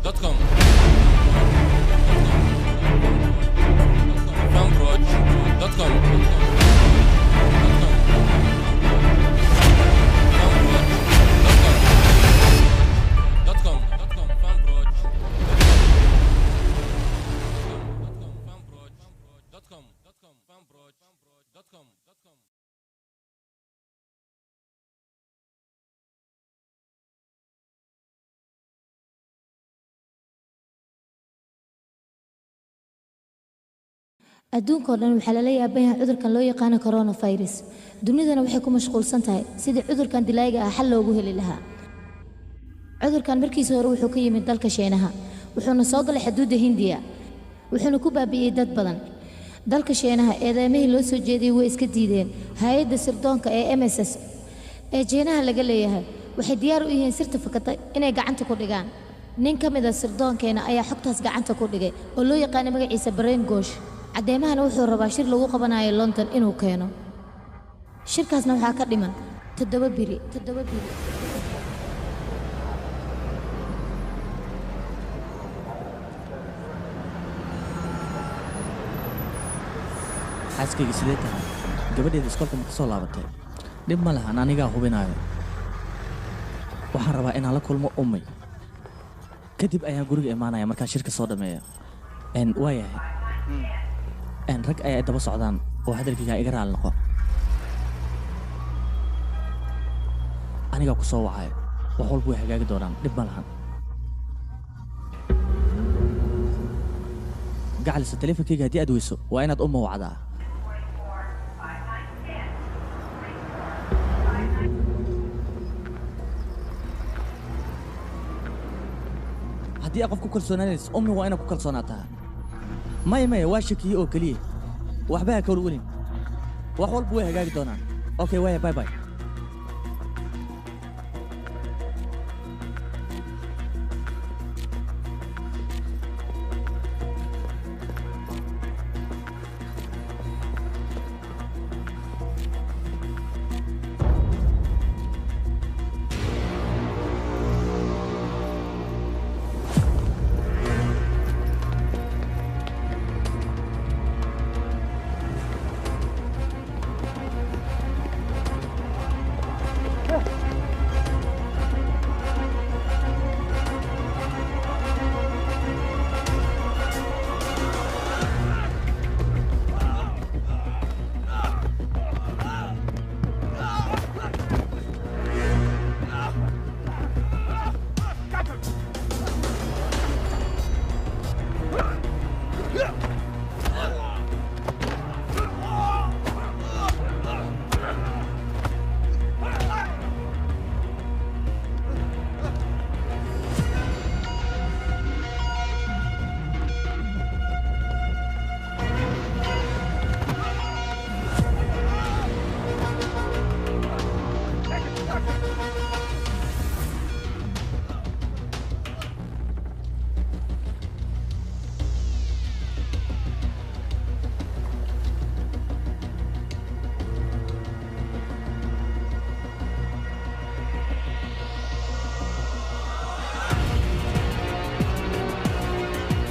fanproj.com fanproj.com adduunka oo dhan waxa la leeyahay cudurkan loo yaqaan coronavirus dunidana waxay ku mashquulsan tahay sidii cudurkan dilaaga ah xal loogu heli lahaa cudurkan markiisa hore wuxuu ka yimid dalka Shiinaha wuxuuna soo galay xuduudda Hindiya wuxuuna ku baabi'iyay dad badan dalka Shiinaha eedeymaha loo soo jeediyay way iska diideen hay'adda sirdoonka ee MSS ee Shiinaha laga leeyahay waxay diyaar u yihiin sirta fakatay inay gacanta ku dhigaan nin ka mid ah sirdoonkeena ayaa xogtaas gacanta ku dhigay oo loo yaqaan magaciisa Brain Gosh cadeemahana wuxuu rabaa shir lagu qabanayo London inuu keeno shirkaasna waxa ka dhiman 7 biri xaaskayga sidee tahay gabadheeda iskoolka ma soo laabatay dib ma lahan aniga hubinayo waxaan rabaa inaan la kulmo ummay kadib ayaan guriga imaanaya markaan shirka soo dhameeyo waayahay rag ay daba socdaan oo hadalkiiga iga raal noqo aniga ku soo wacay wax walba way hagaagi doonaan dib ma lahan gacalisa taleefankayga haddii aad weyso waa inaad umma wacdaa haddii aad qof ku kalsoonaanayso ummi waa inaad ku kalsoonaataa maya waa shakiye oo keliya waxba ha kawal welin wax walba way hagaagi doonaan okay waaya bye bye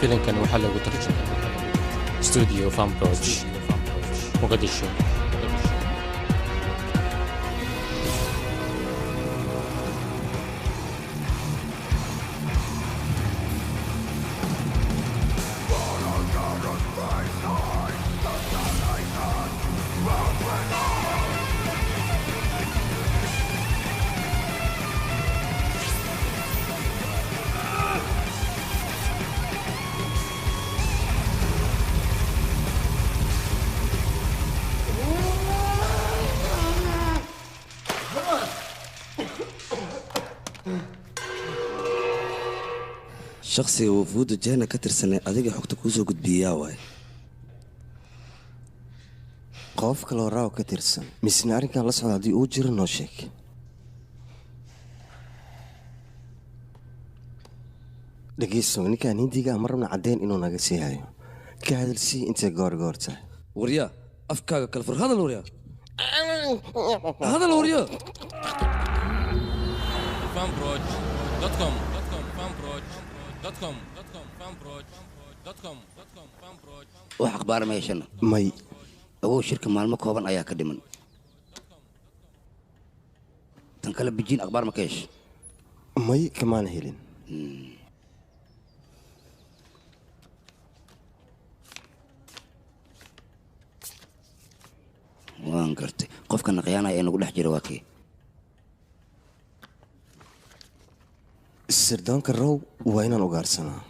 filimkan waxaa lagu tarjumay studio fanproj muqdisho شخصي وفود جانا كتر سنة أذيك حكت كوزو قد بياوي قاف كلا راو كتر سنة مسنارين كان لسه عادي أوجر نوشك دقيسو إني كان هندي جا مرة من عدين إنه ناقصي هاي كهذا السي أنت جار وريا أفكار كالفر هذا الوريا هذا الوريا fanproj.com fanproj wax akhbaar ma yeeshana may awow shirka maalmo kooban ayaa ka dhiman tan kale bijiin akhbaar ma ka yeesh may kamaana helin waan gartay qofka naqyaanaya ee nagu dhex jira waa kee sirdoonka row waa inaan ugaarsanaa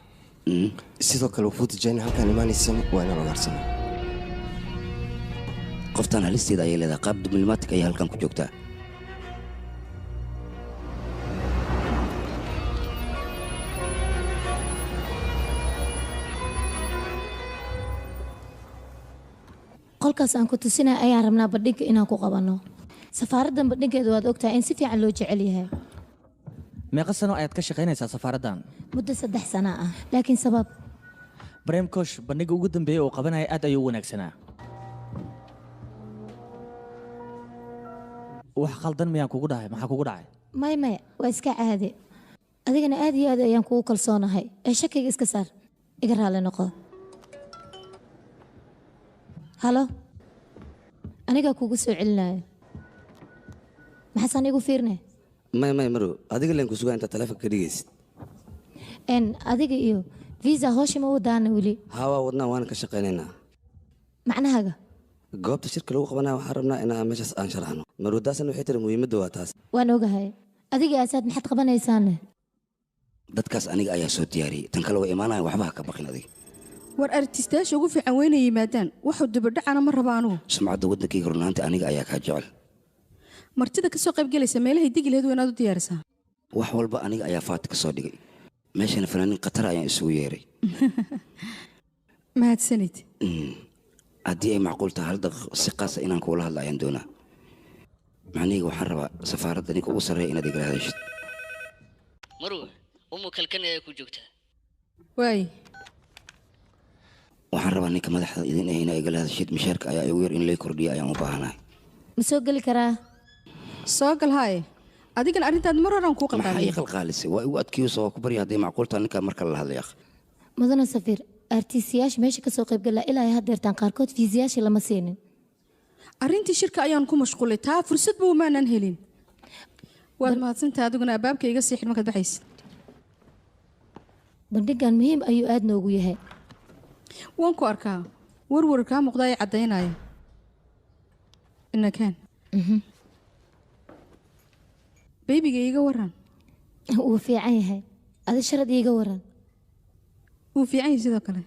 sidoo kale wafuuda jayna halkaan imaanaysan waa inaan ugaarsanaa qoftaan halisteeda ayay leedahay qaab diblomatic ayay halkan ku joogtaa qolkaas aan ku tusinay ayaan rabnaa bandhigga inaan ku qabanno safaaraddan bandhiggeedu waad ogtahay in si fiican loo jecel yahay meeqa sano ayaad ka shaqaynaysaa safaaraddan muddo 3 sano ah laakiin sabab brem kosh bandhigga ugu dambeeyey oo qabanaya aad ayuu u wanaagsanaa wax khaldan miyaan kugu dhahay maxaa kugu dhacay maya waa iska caadi adigana aad iyo aad ayaan kugu kalsoonahay ee shakiga iska saar iga raali noqo halo anigaa kugu soo celinayo maxaasaan igu fiirne may marow adiga leen ku sugaa intaad taleefonka ka dhigaysid adiga iyo visa hooshi ma wadaana weli haa waa wadnaa waana ka shaqaynaynaa macnahaga goobta shirka lagu qabanaya waxaan rabnaa inaan meeshaas aan sharaxno marwadaasan waxay tiri muhiimadda waa taas waan ogahay adiga asaad maxaad qabanaysaane dadkaas aniga ayaa soo diyaariyey tan kale way imaanayan waxba ha ka baqin adiga war artistayaasha ugu fiican weynay yimaadaan waxuu dibadhacana ma raba anugu sumcadda waddankayga runaanta aniga ayaa kaa jecel martida ka soo qayb gelaysa meelahay degi lahayd waa inaad u diyaarisaa wax walba aniga ayaa faati ka soo dhigay meeshana fanaaniin khatar ayaan isugu yeeray mahadsanid haddii ay macquul tahay hal daqiiqo si qaasa inaan kuula hadla ayaan doonaa macnihayga waxaan rabaa safaaradda ninka ugu sarreeya inaad igala hadashid marwa umu kalkan ayaa ku joogtaa waay waxaan rabaa ninka madaxda idin ah inaa igala hadashid mishaarka ayaa igu yar in lay kordhiya ayaan u baahanahay ma soo geli karaa soo gal haaye adigana arrintaad mar horaan kuu maxaa ii qalqaaliyay qalqaalisay waa igu adkiiso waa ku barya hadday macquul tahay ninkaa marka la hadlay akh mudana safiir artiistayaasha meesha ka soo qaybgala ilaa ay haddeertaan qaarkood fiisiyaasha lama siinin arrintii shirka ayaan ku mashquulay taa fursad buu maanan helin waad mahadsantahay adiguna abaabka iga sii xidh markaad baxaysid bandhiggan muhiim ayuu aad noogu yahay waan ku arkaa warwar kaa muuqda ay caddaynaya inakaan baybiga iiga waran wuu fiican yahay adi sharad iiga waran wuu fiican yahay sidoo kale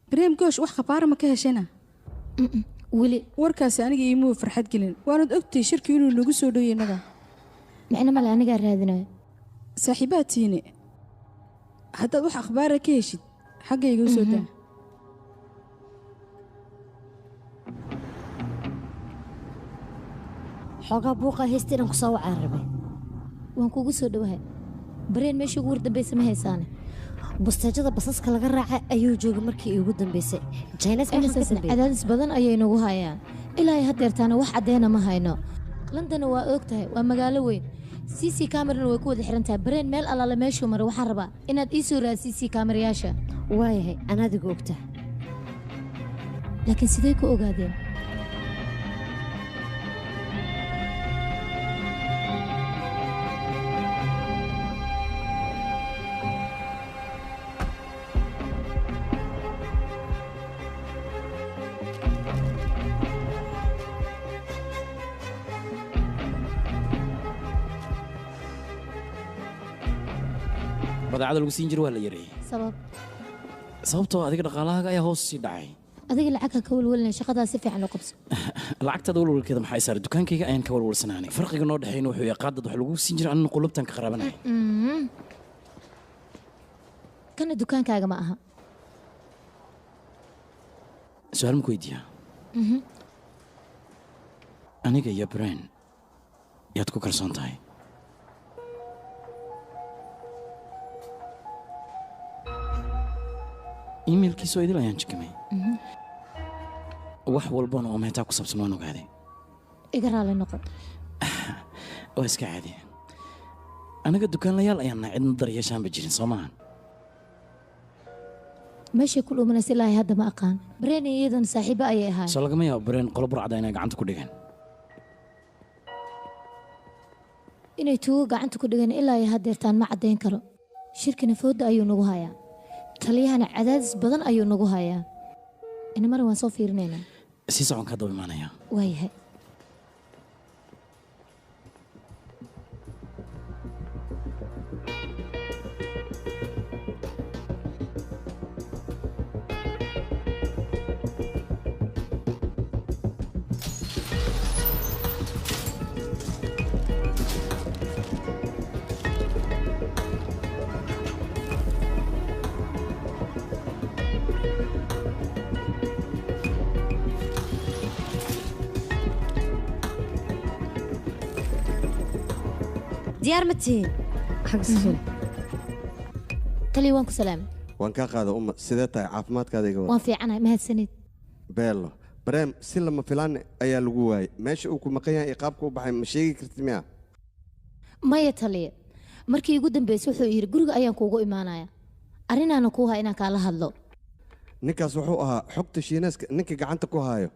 bareem goosh wax khabaara ma ka heshayna weli warkaasi aniga iimuu farxad gelin waanad ogtay shirkii inuu nagu soo dhowyay innaga micno male anigaa raadinayo saaxiibaad tiine haddaad wax akhbaara ka heshid xaggayga u soo daa xoogaa buuqa haysta inaan ku soo wacaan rabay waan kugu soo dhowahay bareen meeshii ugu wardambaysa ma haysaane busteejada basaska laga raacay ayuu joogay markii iigu dambaysay cadaadis badan ayay nagu hayaan ilaa ay haddeertaana wax caddeena ma hayno londonna waa og tahay waa magaalo weyn cc kamerana way ku wada xiran tahay bareen meel allaale meeshuu mara waxaan rabaa inaad ii soo raad cc kamerayaasha waayahay anaadigu ogta laakiin sidee ku ogaadeen badeecada lagu siin jiro waa la yareeyey sababtoo adiga dhaqaalahaaga ayaa hoos sii dhacay adiga lacagka ka walwalinay shaqadaa si fiican u qabso lacagtaada walwalkeeda maxay saaray dukaankayga ayaan ka walwalsanaanay farqiga noo dhexeeyna wuxuu yahay qaadad wax lagu siin jira anina qulubtan ka qaraabanaya kana dukaankaaga ma aha su-aal maku weydiiyaa aniga iyo breen yaad ku kalsoon tahay iimailkiisoo idil ayaan jikamay wax walbana oo meetaa ku saabsan waan ogaaday iga raali noqon waa iska caadi anaga dukaanlayaal ayaan nahay cidna daryeeshaanba jirin soo maahan meeshay ku dhumanaysa ilaahay hadda ma aqaan bareen iyo iyadan saaxiibo ayay ahaayeen soo lagama yaabo bareen qolo burcada inay gacanta ku dhigeen inay tuugo gacanta ku dhigan ilaa ay hadeertaan ma caddayn karo shirkina fooda ayuu nagu hayaa taliyahana cadaadis badan ayuu nagu hayaa inamara waan soo fiirinaynaa sii soconkaa daba imaanaya waayahay diyaar ma tihiin tali waan ku salaamay waan kaa qaada umma sidee tahay caafimaadkaada iga waan fiicanahay mahadsanid beelo bareem si lama filaan ayaa lagu waayey meesha uu ku maqan yahay iyo qaabka u baxay ma sheegi kartid miya maya taliya markii ugu dambeysay wuxuu yidhi guriga ayaan kuugu imaanaya arrinaana kuu haa inaan kaala hadlo ninkaas wuxuu ahaa xogta shiinaaska ninka gacanta ku haayo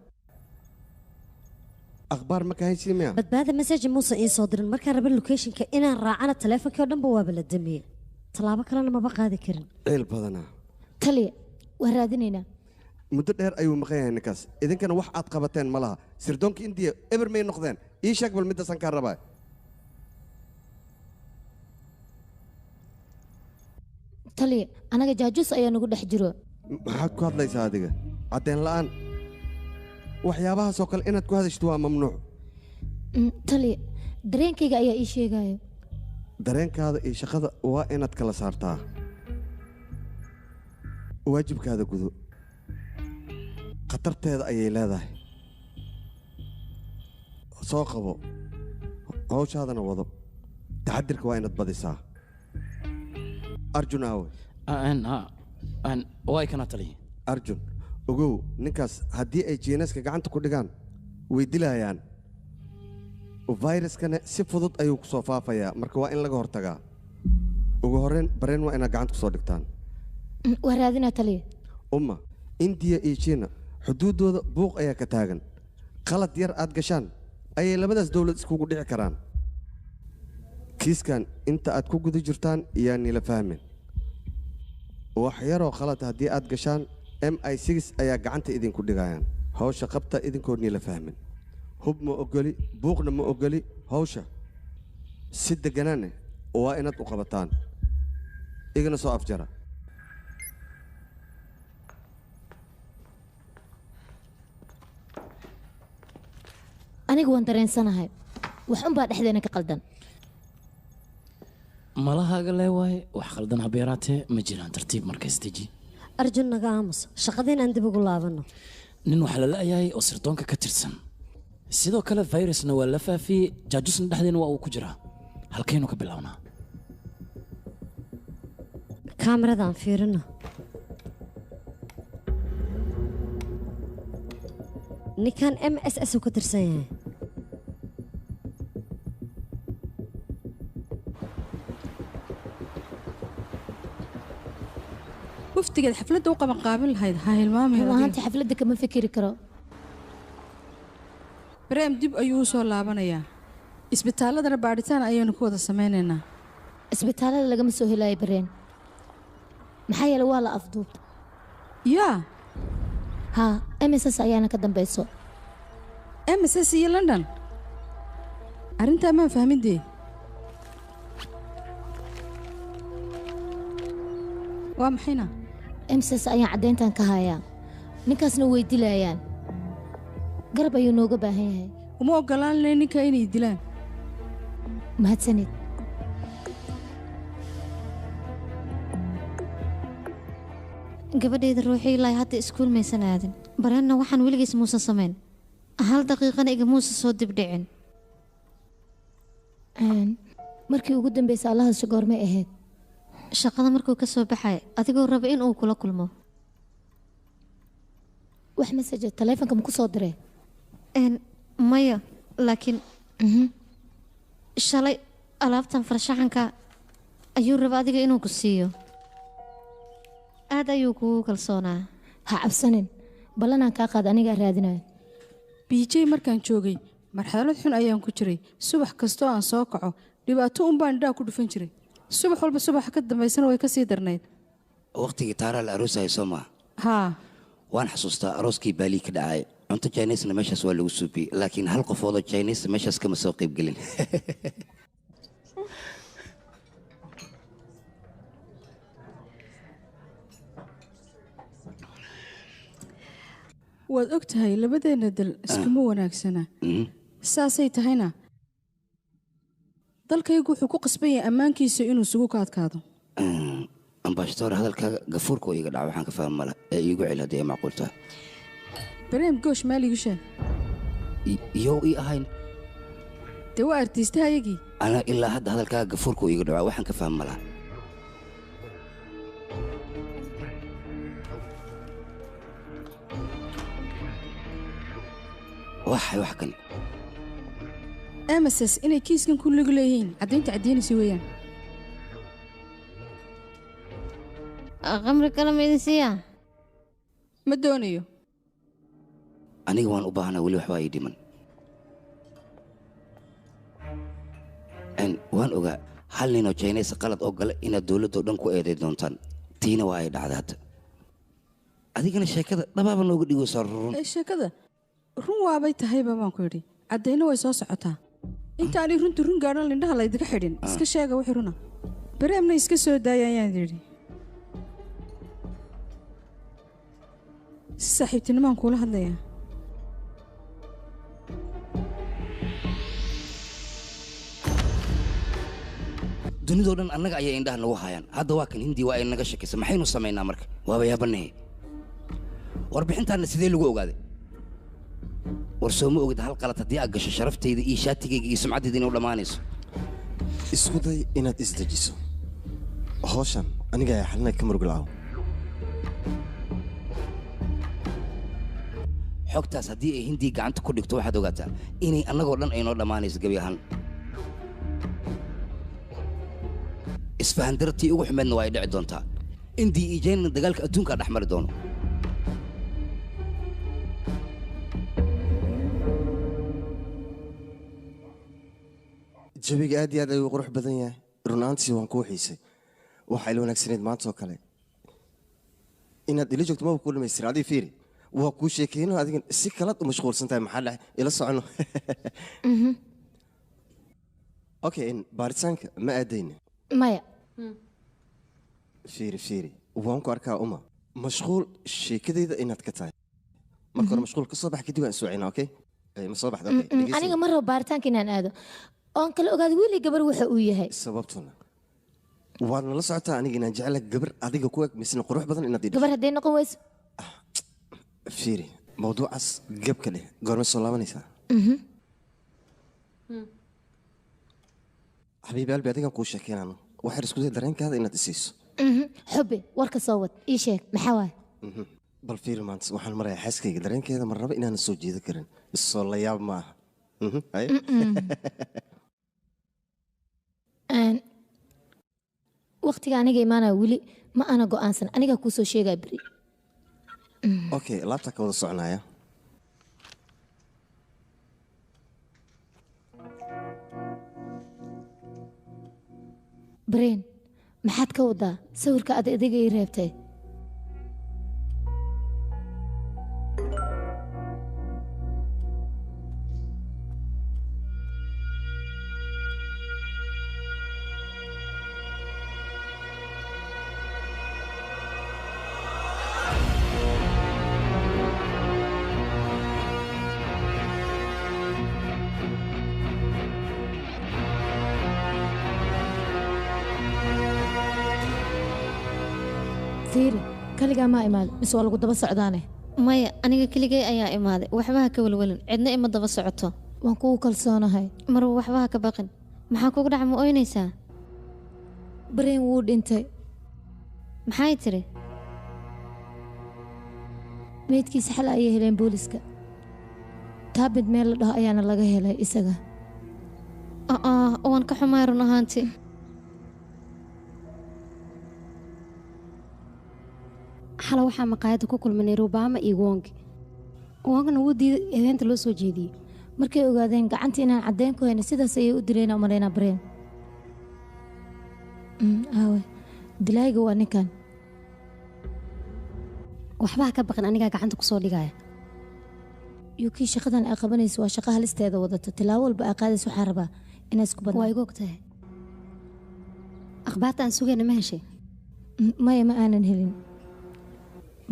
akhbaar ma ka haysiin miya badbaada message muuse ii soo dirin markaan raba locationka inaan raacana taleefonkii oo dhanba waaba la damiyey tallaabo kalena maba qaadi karin ciil badanaa taliya waa raadinaynaa muddo dheer ayuu maqan yahay ninkaas idinkana wax aad qabateen ma laha sirdoonka indiya eber may noqdeen ii sheeg bal middaasan kaa rabaa taliya anaga jaajuus ayaa nagu dhex jiro maxaad ku hadlaysaa adiga caddeen la'aan waxyaabahaasoo kale inaad ku hadashto waa mamnuuc taliya dareenkayga ayaa ii sheegayo dareenkaada iyo shaqada waa inaad kala saartaa waajibkaada gudo khatarteeda ayay leedahay soo qabo hawshaadana wado taxadirka waa inaad badisaa arjun aawe way kana taliya arjun ogow ninkaas haddii ay jiinaska gacanta ku dhigaan way dilayaan fayraskana si fudud ayuu ku soo faafayaa marka waa in laga hortagaa ugu horreyn bareen waa inaad gacanta ku soo dhigtaan waa raadinaa taliya umma indiya iyo jiina xuduuddooda buuq ayaa ka taagan qalad yar aad gashaan ayay labadaas dowlad iskugu dhici karaan kiiskan inta aad ku guda jirtaan yaa nila fahmin wax yaroo khalad haddii aad gashaan MI6 ayaa gacanta idinku dhigayaan hawsha qabta idinkoodnii la fahmin hub ma ogoli buuqna ma ogoli hawsha si degganaane waa inaad u qabataan igana soo afjara anigu waan dareensanahay wax unbaa dhexdeena ka qaldan malahaaga lee waaye wax khaldan habeeraatee ma jiraan tartiib markays deji arjun naga aamus shaqadeen aan dib ugu laabanno nin waxaa la la'yahay oo sirdoonka ka tirsan sidoo kale fayrasna waa la faafiyey jaajusna dhexdeena waa uu ku jiraa halkaynu ka bilownaa kaamirada aan fiirino ninkan MSS uu ka tirsan yahay waftigeed xafladda u qaban qaabil lahayd ha hilmaamay runaantii xafladda kama fikiri karo bareem dib ayuu u soo laabanayaa isbitaalladana baadhitaan ayaynu ku wada samaynaynaa isbitaallada lagama soo helaayo bareen maxaa yeele waa la afduubta yaa haa MSS ayaana ka dambayso MSS iyo London arrintaa maan fahmidee waa maxayna MSS ayaan caddayntan ka hayaa ninkaasna way dilayaan garab ayuu nooga baahan yahay uma oggolaan lahayn ninka inay dilaan mahadsanid gabadhayda ruuxii ilaahay hadda iskuul maysan aadin bareenna waxaan weligiis muusan samayn hal daqiiqana iga muusa soo dibdhicin markii ugu dambaysa allahasha goormay ahayd shaqada markuu ka soo baxay adigoo raba in uu kula kulmo wax masaje taleefonka ma ku soo diree maya laakiin shalay alaabtan farshaxanka ayuu raba adiga inuu ku siiyo aad ayuu kugu kalsoonaa ha cabsanin ballanaan kaa qaad anigaa raadinayo BJ markaan joogay marxalad xun ayaan ku jiray subax kastoo aan soo kaco dhibaato un baan indhaha ku dhufan jiray subax walba subaxa ka dambaysana way ka sii darnayd waqtigii taaraa la aroosayay soo maa haa waan xasuustaa arooskii baalii ka dhacay cunto chinesna meeshaas waa lagu suubiyey laakiin hal qofoodoo chines meeshaas kama soo qayb gelin waad og tahay labadeena dal iskuma wanaagsana saasay tahayna dalkaygu wuxuu ku qasban yahay ammaankiisa inuu isugu ka adkaado ambaashatoor hadalkaaga gafuurka oo iga dhaca waxaan ka fahmi mala ee iigu celi haddii ay macquul tahay bareem goosh maaligu sheeg iyow ii ahayn dee waa artiistahayagii ana ilaa hadda hadalkaaga gafuurka oo iga dhaca waxaan ka fahmi malaa waxay wax kale amases inay kiiskan ku lug leeyihiin caddaynta caddeynaysa weeyaan qamri kale ma idin siiyaa ma doonayo aniga waan u baahanaa weli waxbaa ii dhiman waan ogaa hal ninoo jayneys qalad oo gale inaad dowladdo dhan ku eeday doontaan tiina waa ay dhacday hadda adigana sheekada dhabaaba nooga dhigaysaa run sheekada run waabay tahayba baan ku yidhi caddayna way soo socotaa intaanay runta run gaadhan lindhaha laydiga xidhin iska sheega wixii runa bareemna iska soo daaya ayaan yidhi si saaxiibtinimaan kuula hadlayaa dunidoo dhan annaga ayay indhaha nagu hayaan hadda waa kan hindii waa ay naga shakaysa maxaynu samaynaa marka waaba yaabanahe warbixintaanna sidee lagu ogaaday war soo ma ogid hal qalad haddii aad gasho sharaftayda iyo shaatigayga iyo sumcaddayda inay u dhammaanayso isku day inaad isdejiso hawshan aniga ayaa xalinayd ka muruglacaw xogtaas haddii ay hindii gacanta ku dhigto waxaad ogaataa inay annagoo dhan aynoo dhammaanayso gebi ahaan isfahandartii ugu xumeedna waa ay dhici doontaa indii iyo jaynana dagaalka adduunkaa dhex mari doono jawiga aad iyo aad ayuu qurux badan yahay runaantii waan kuu xiisay waxaa ila wanaagsanayd maanta oo kale inaad ila joogto maba kuu dhamaystira adii fiiri waa kuu sheekeyno adigan si kalaad u mashquulsan tahay maxaa dhahay ila socono okay baaritaanka ma aadayna maya fiiri waan ku arkaa uma mashquul sheekadayda inaad ka tahay marka hore mashquul ka soo bax kadib waan iswacina okay ma soo baxda aniga ma rabo baaritaanka inaan aado oon kala ogaado wiili gabar waxa uu yahay sababtuna waad nala socotaa aniga inaan jecla gabar adiga ku eg misna qurux badan inaad gabar hadday noqon weyso fiiri mawduucaas gabka dheh goormay soo laabanaysaa xabiibi albi adigan kuu sheekeynano waxay isku day dareenkaada inaad isiiso xubbi warka soo wad ii sheeg maxaa waay bal fiiri maanta waxaan marayaa xaaskayga dareenkeeda mar raba inaanan soo jeedan karin isoo la yaab ma aha waqtiga aniga imaanaya weli ma ana go'aansan anigaa kuu soo sheegaa beri okay laabtaa ka wada soconaya bareen maxaad ka wadaa sawirka aad adiga ii reebtay kaligaa maa imaada mise waa lagu daba socdaane maya aniga keligay ayaa imaaday waxba ha ka welwelin cidna ima daba socoto waan kugu kalsoonahay marwa waxba ha ka baqin maxaa kugu dhaca ma oynaysaa bareen wuu dhintay maxay tiri meydkiisa xal ayay heleen booliska taabid meel la dhaho ayaana laga helay isaga waan ka xumaay run ahaantii xala waxaa maqaayadda ku kulmanay Obama iyo Wongna wuu diiday eedeynta loo soo jeediyey markay ogaadeen gacanta inaan caddeyn ku hayno sidaas ayay u dileen umaleynaa Breen aawe dilayga waa ninkan waxba ka baqan aniga gacanta ku soo dhigaya yuki shaqadan ay qabanayso waa shaqo halisteeda wadata tilaabo walba ay qaadayso waxaa rabaa inay isku badnaa waa igu ogtahay akhbaarta aan sugayna ma heshay maya ma aanan helin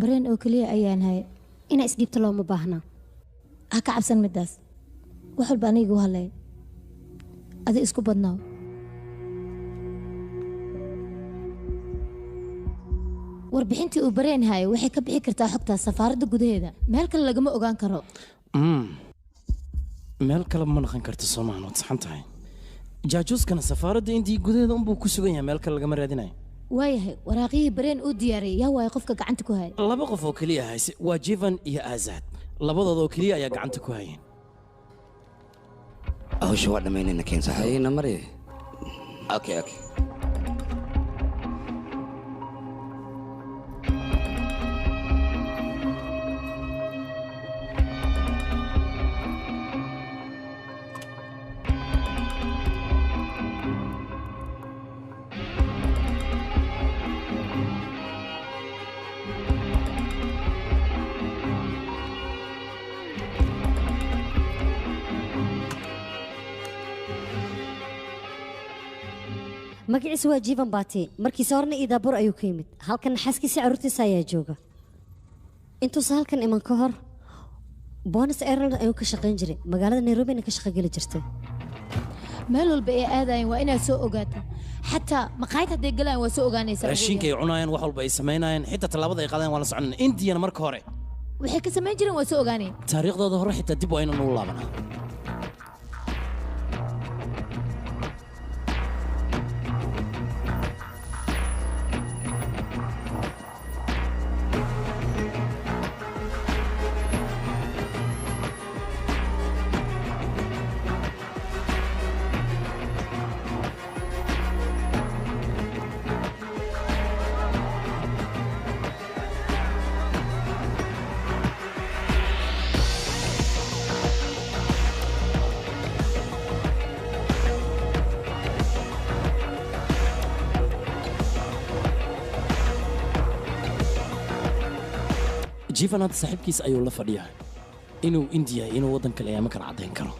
Breen oo kaliya ayaan hay inaa isdhiibto looma baahna ha ka cabsan midaas wax walba aniga u halay adi isku badnaaw warbixintii uu Breen hayo waxay ka bixi kartaa xogta safaaradda gudaheeda meel kale lagama ogaan karo meel kale ma noqon karto Soomaaliya wad saxan tahay jaajuuskana safaaradda intii gudaheeda unbuu ku sugan yahay meel kale lagama raadinayo waayahay waraaqihii Breen uu diyaariyay yaa waay qofka gacanta ku hayay laba qof oo kaliya hayse waa Jivan iyo Azad labadooda oo kaliya ayaa gacanta ku hayeen hawsha waa dhamaynayna keen saxayna mari okay magaciisu waa Jivan Bati markiisa horna Idabur ayuu ka yimid halkan xaskiisa carruurtiisa ayaa jooga intuusa halkan iman ka hor Bonus Airline ayuu ka shaqayn jiray magaalada Nairobi ka shaqo gali jirtay meel walba ay aadayeen waa inaad soo ogaato xataa maqaayad hadday galaan waa soo ogaanaysaa raashinka ay cunayaan wax walba ay sameynayaan xitaa talaabada ay qaadeen waa la soconaa Indiana marka hore waxay ka sameyn jireen waa soo ogaaneen taariikhdooda hore xitaa dib waa inaan u laabanaa Jivan hadda saaxiibkiis ayuu la fadhiyaa inuu India inuu waddan kale ama kala cadeyn karo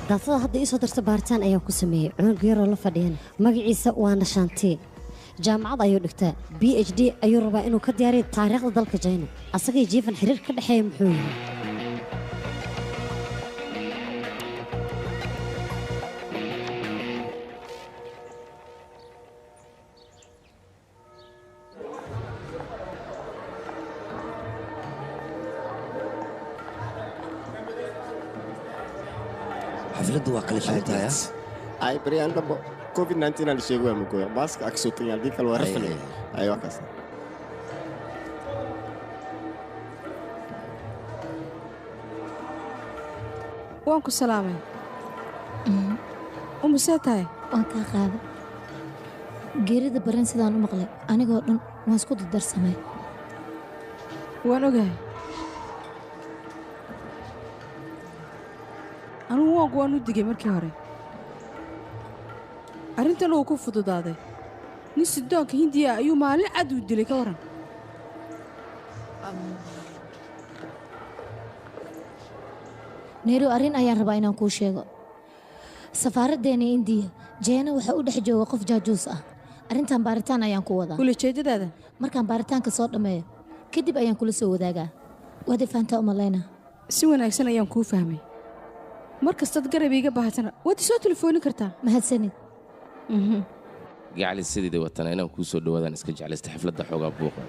daasada hadda isoo darta baaritaan ayaa ku sameeyay cunug yaroo la fadhiyana magaciisa waa Nashanti jaamacad ayuu dhigtaa PhD ayuu rabaa inuu ka diyaariyo taariikhda dalka China asagay Jivan xiriir ka dhaxeeya muxuu yahay xafladdu waa kala shaqeynaya ay bariyaan dabo COVID-19 aan sheegay ma gooyo maaska aksootin hadii kale waa rafle ay wakaas waan ku salaamay seetahay waan kaa qaada geerida Breen sidaan u maqlay anigoo dhan waan isku dardarsamay waan ogahay anugu waan u digay markii hore arrintan uu ku fududaaday nin sidoonka Hindiya ayuu maalin cad u dilay ka waran Neero arrin ayaan rabaa inaan kuu sheego safaaraddeena Indiya Jeena waxa u dhex jooga qof jaajuus ah arrintan baaritaan ayaan ku wadaa kula jeedadaada markaan baaritaanka soo dhameeyo kadib ayaan kula soo wadaagaa waad fahantaa umaleynaa si wanaagsan ayaan kuu fahmay mar kastaad garab iiga baahatana waad isoo telefooni kartaa mahadsanid gacali sideeda watana inaan kuu soo dhawaadaan iska jeclaysta xafladda xoogaa buuqa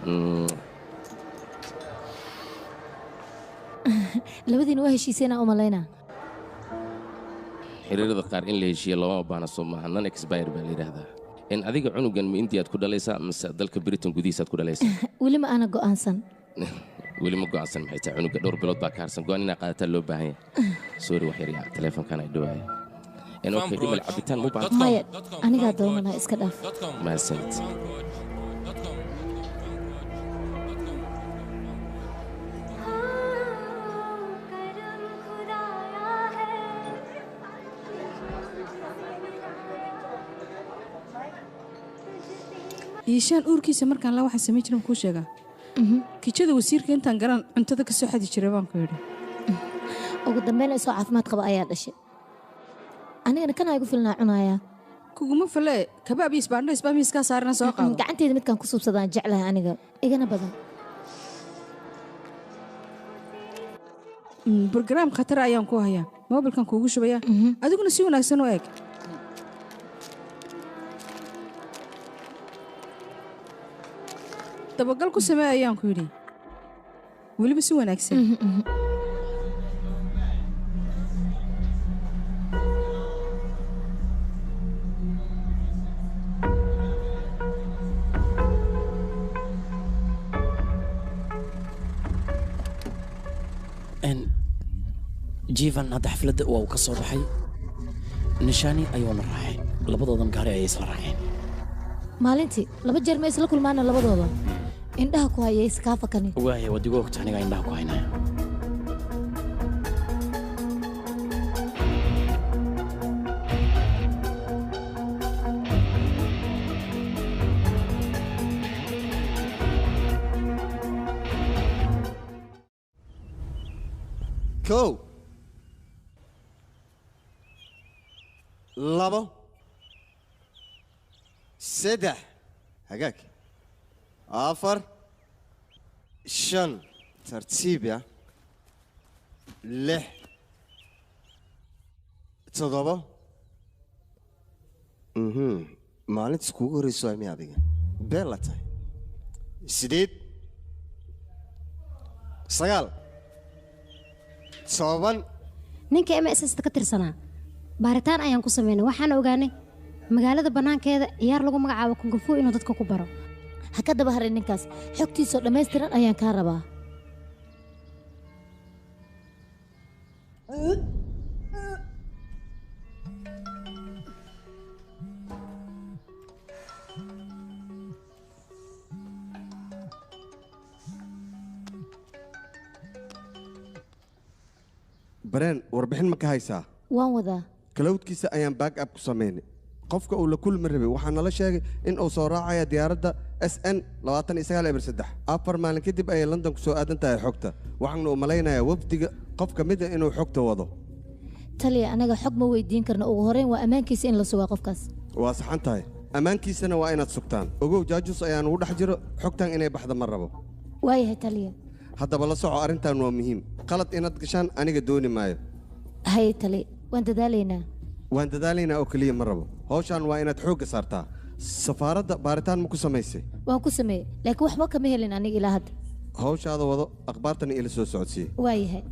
labadiina waa heshiiseenaa umaleynaa xiriirada qaar in la heshiiya looma baahna soo maaha non expire baa la yidhaahdaa in adiga cunugan ma indiyaad ku dhalaysaa mise dalka britain gudihiisaad ku dhalaysaa weli ma aana go'aansan weli ma go'aansan maxay tahay cunuga dhowr bilood baa ka harsan go'aan inaa qaadataa loo baahan yahay sorry wax yar yaa teleefonkan ay dhawaaya in okay dhimal cabitaan mu baahan maya anigaa doonanaa iska dhaaf mahadsanid iishaan uurkiisa markaan la waxaan samayn jiran kuu sheegaa kijada wasiirka intaan garan cuntada ka soo xadi jiray baan ku yidhi ugu dambeyn isoo caafimaad qaba ayaa dhashay anigana kanaa igu filnaa cunayaa kuguma fale kabaab iyo isbaandho isbaa miiskaa saarana soo qaado gacanteeda midkaan ku subsadaan jeclahay aniga igana badan bargaraam khatar ayaan ku hayaa moobilkan kuugu shubayaa adiguna si wanaagsan u eeg dabagal ku samee ayaan ku yidhi weliba si wanaagsan jivan hadda xafladda waa uu ka soo baxay nishaani ayuuna raacay labadoodan gaari ayay isla raaceen maalintii 2 jeer ma isla kulmaana labadooda indhaha ku hayay iskaafakani waaya wadigo ogta aniga indhaha ku haynaya kow labo saddex hagaag afar shan tartiib ya lix toddoba maalintas kuugu horreyso waa mi adiga been la tahay 8 9 10 ninka MSS ka tirsanaa baaritaan ayaan ku sameynay waxaan ogaanay magaalada banaankeeda ciyaar lagu magacaabo kungufu inuu dadka ku baro ha ka daba harin ninkaas xogtiisa dhammaystiran ayaan kaa rabaa bareen warbixin ma ka haysaa waan wadaa kalowdkiisa ayaan back up ku samaynay qofka uu la kulmi rabay waxaa nala sheegay in uu soo raacaya diyaaradda SN 29 afar maalin kadib ayay London ku soo aadan tahay xogta waxaan u malaynayaa wafdiga qof ka mid ah inuu xogta wado taliya anaga xog ma weydiin karno ugu horreyn waa ammaankiisa in la sugaa qofkaas waa saxan tahay ammaankiisana waa inaad sugtaan ogow jaajus ayaan ugu dhex jiro xogtan inay baxda ma rabo waayahay taliya haddaba la soco arrintan waa muhiim qalad inaad gashaan aniga dooni maayo hay taliya waan dadaalaynaa oo keliya ma rabo hawshaan waa inaad xoogga saartaa safaaradda baaritaan ma ku samaysay waan ku sameeyey laakiin waxba kama helin aniga ilaa hadda hawshaada wado akhbaartana ila soo socodsiiye waayahay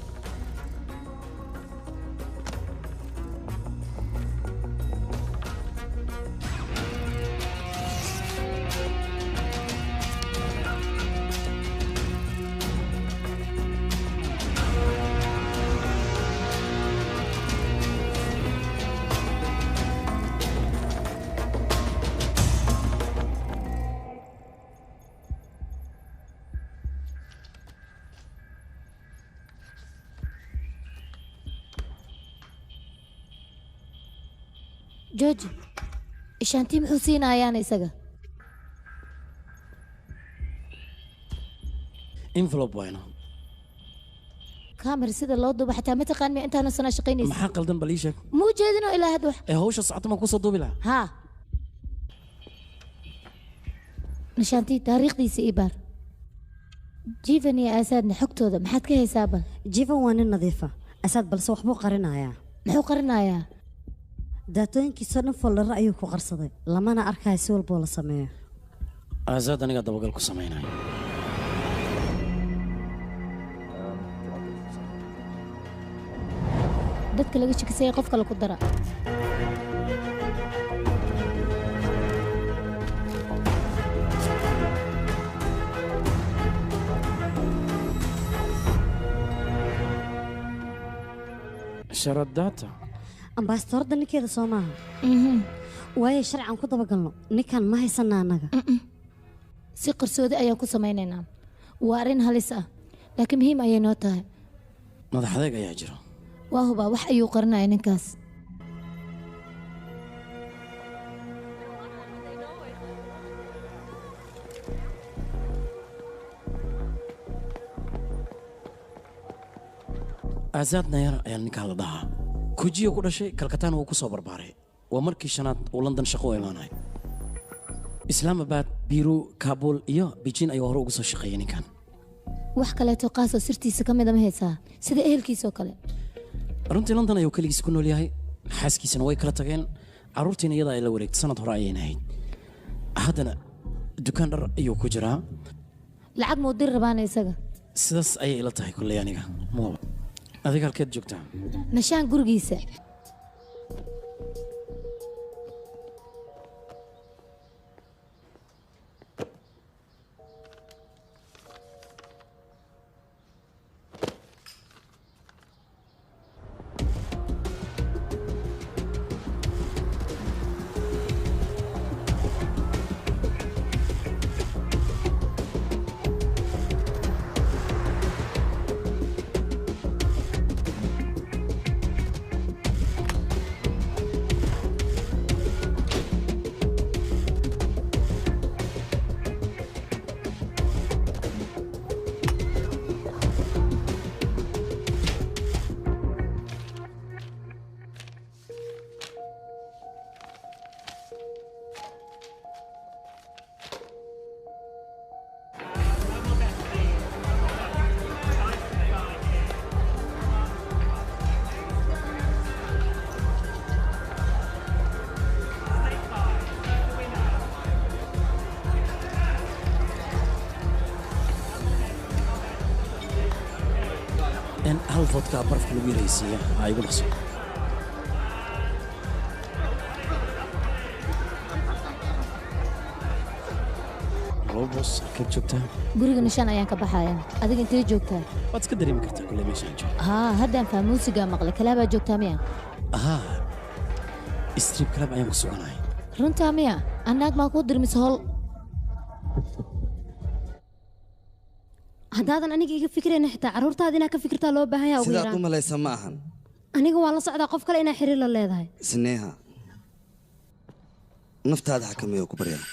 jooji ishaantii muxuu siinaayaan isaga envelope wayno kaamir sida loo duuba xataa ma taqaan miya intaanu sana shaqaynaysa maxaa qaldan bal ii sheeg muu jeedinoo ilaa had wax hawsha socota ma kusoo duubi lahaa haa nishaantii taariikhdiisa ii baar jivan iyo aasaadna xogtooda maxaad ka haysaa bal jivan waa nin nadiifa asaad balse waxbuu qarinayaa muxuu qarinayaa daatooyinkiisoo dhan foldharo ayuu ku qarsaday lamana arkaya si walboo la sameeyo aasaad aniga dabagal ku samaynaya dadka laga shakisaya qof kale ku dara sharadata ambaasadooradda ninkeeda soo maaha waayo sharcan ku dabagalno ninkan ma haysana annaga si qarsoodi ayaan ku samaynaynaa waa arrin halis ah laakiin muhiim ayay noo tahay madax adeeg ayaa jiro waa hubaa wax ayuu qarinaya ninkaas aasaad nayar ayaa ninkaa la dhahaa kujiyo ku dhashay kalkataana wuu ku soo barbaaray waa markii shanaad uu london shaqo u imaanay islaamabad biiru kaabul iyo beijing ayuu hore uga soo shaqeeyay ninkan wax kaleeto qaasoo sirtiisa ka mida ma haysaa sida ehelkiisoo kale runtii london ayuu keligiis ku nool yahay xaaskiisana way kala tageen carruurtiina iyada ay la wareegtay sanad hore ayayna ahayd haddana dukaan dhar ayuu ku jiraa lacag muu diri rabaana isaga sidaas ayay ila tahay kulley aniga muaba adiga halkeed joogtaa nashaan gurigiisa hal vodka barafka lagu yaraysiiya aa igu dhaqso robos halkeed joogtaa guriga nishaan ayaan ka baxaya adiga intee joogtaa waad iska dareemi kartaa kulle meeshaan joogo haa haddaan faa muusigaa maqlay kalaabaa joogtaa miya haa strip club ayaan ku suganahay runtaa miya annaag maa kuu dirmise hol haddaadan aniga iga fikirayna xitaa carruurtaada inaad ka fikirtaa loo baahan yaha ugu sidaa yaraan ku malaysa ma ahan aniga waan la socdaa qof kale inaad xiriir la leedahay sneeha naftaada xakameeyo ku baryaa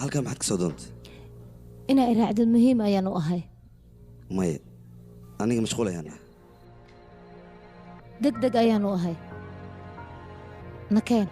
halkaa maxaad ka soo doontay inaa iraacdad muhiim ayaan u ahay maya aniga mashquul ayaan ah deg deg ayaan u ahay nakeen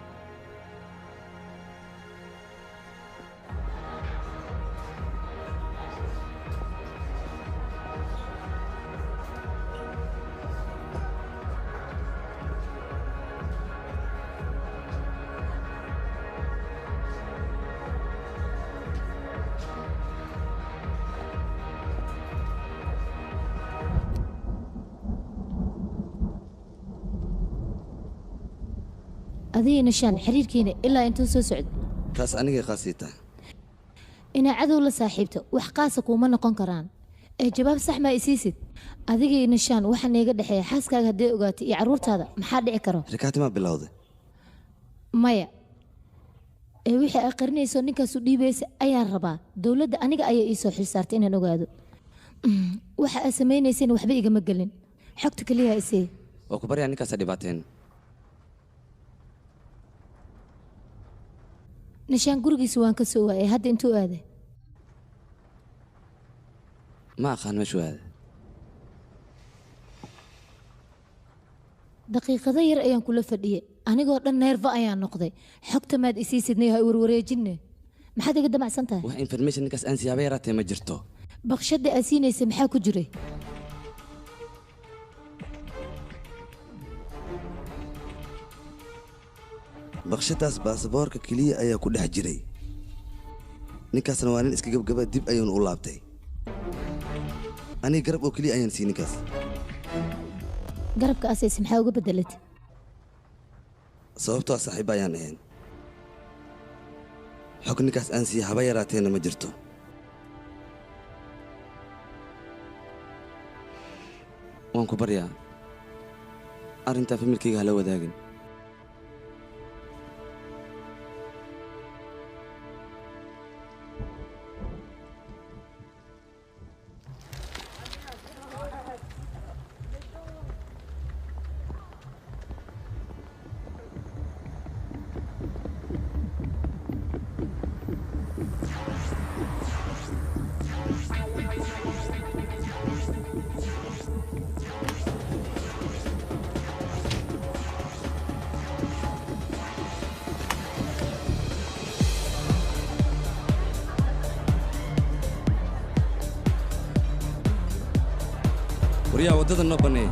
adiga nishaan xiriirkiina ilaa intuu soo socdo taas anigay qaasiitaa inaa cadow la saaxiibto wax qaasa kuuma noqon karaan ee jawaab sax maa isiisid adigii nishaan waxa neega dhexeeya xaaskaaga hadday ogaatay iyo carruurtaada maxaa dhici karo rikaati maa bilowday maya ee wixii ay qarinayso ninkaasu dhiibaysa ayaan rabaa dowladda aniga ayaa ii soo xilsaartay inaan ogaado waxa aad samaynaysayna waxba igama gelin xogta keliya isii waa ku baryaa ninkaasa dhibaateen nishaan gurigiisa waan ka soo waayay hadda intuu aaday ma aqaan meeshuu aaday daqiiqado yar ayaan kula fadhiyey anigoo dhan neerfa ayaan noqday xogta maad isiisidnay ha warwareejinne maxaad iga damacsan tahay wax information ninkaas aan siyaaba yaraatee ma jirto baqshadda aad siinaysa maxaa ku jiray baqshadaas baasaboorka keliya ayaa ku dhex jiray ninkaasna waa nin iska gebgaba dib ayuunu u laabtay aniga garab oo keliya ayaan sii ninkaas garabka asayse maxaa uga beddelatay sababtoo saaxiiba ayaan ahayn xog ninkaas aan siiye haba yaraateena ma jirto waan ku baryaa arrintaa familkayga hala wadaagin waryaa waddada noo banneeya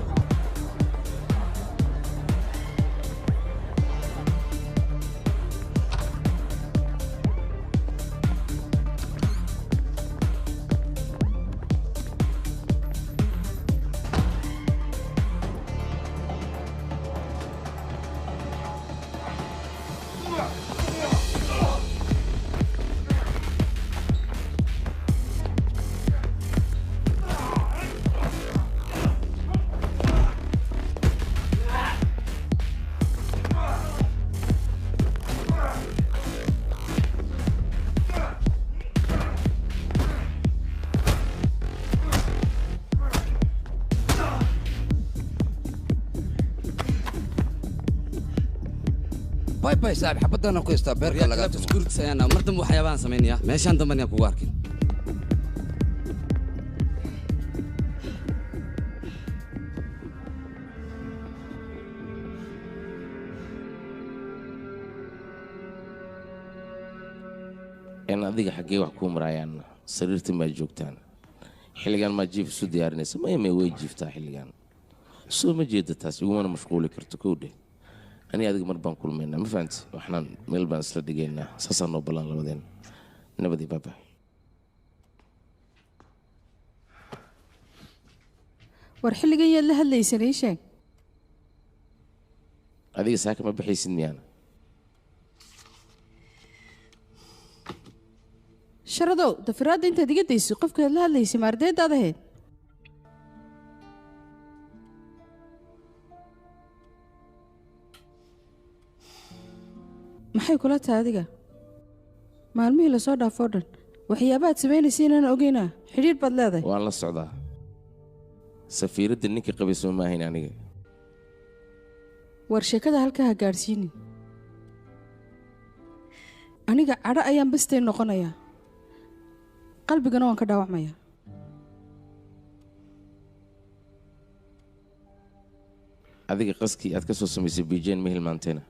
باي باي صاحب حبضنا كويستا بيرك لا تسكرت سيانا مردم وحيابان سمينيا ماشان دمنيا كو واركين أنا أديك حقي وحكوم رايان سريرتي ما جوكتان حلقان ما جيف سو ديارنيس ما يمي ويجيفتا حلقان سو ما جيدتاس وانا مشغول كرتكودي أنا أديك مربان كل منا ما فهمت وإحنا ملبان سلدقينا ساسا نوبلان لمدين نبدي بابا warxilligan yaad la hadlaysanay sheeg أديك ساكن ما بحيسني أنا sharadow dafiraadda intaad iga dayso qofkaad la hadlaysay ma ardaydaad ahayd maxay kula tahay adiga maalmihii lasoo dhaafoo dhan waxyaabaad samaynaysa inaan ogeynaa xidhiidh baad leedahay waan la socdaa safiiradda ninka qabayso ma ahayn aniga war sheekada halkaa ha gaadhsiinin aniga cadho ayaan bastay noqonayaa qalbigana waan ka dhaawacmayaa adiga qaskii aad ka soo samaysay biijeen ma hilmaanteena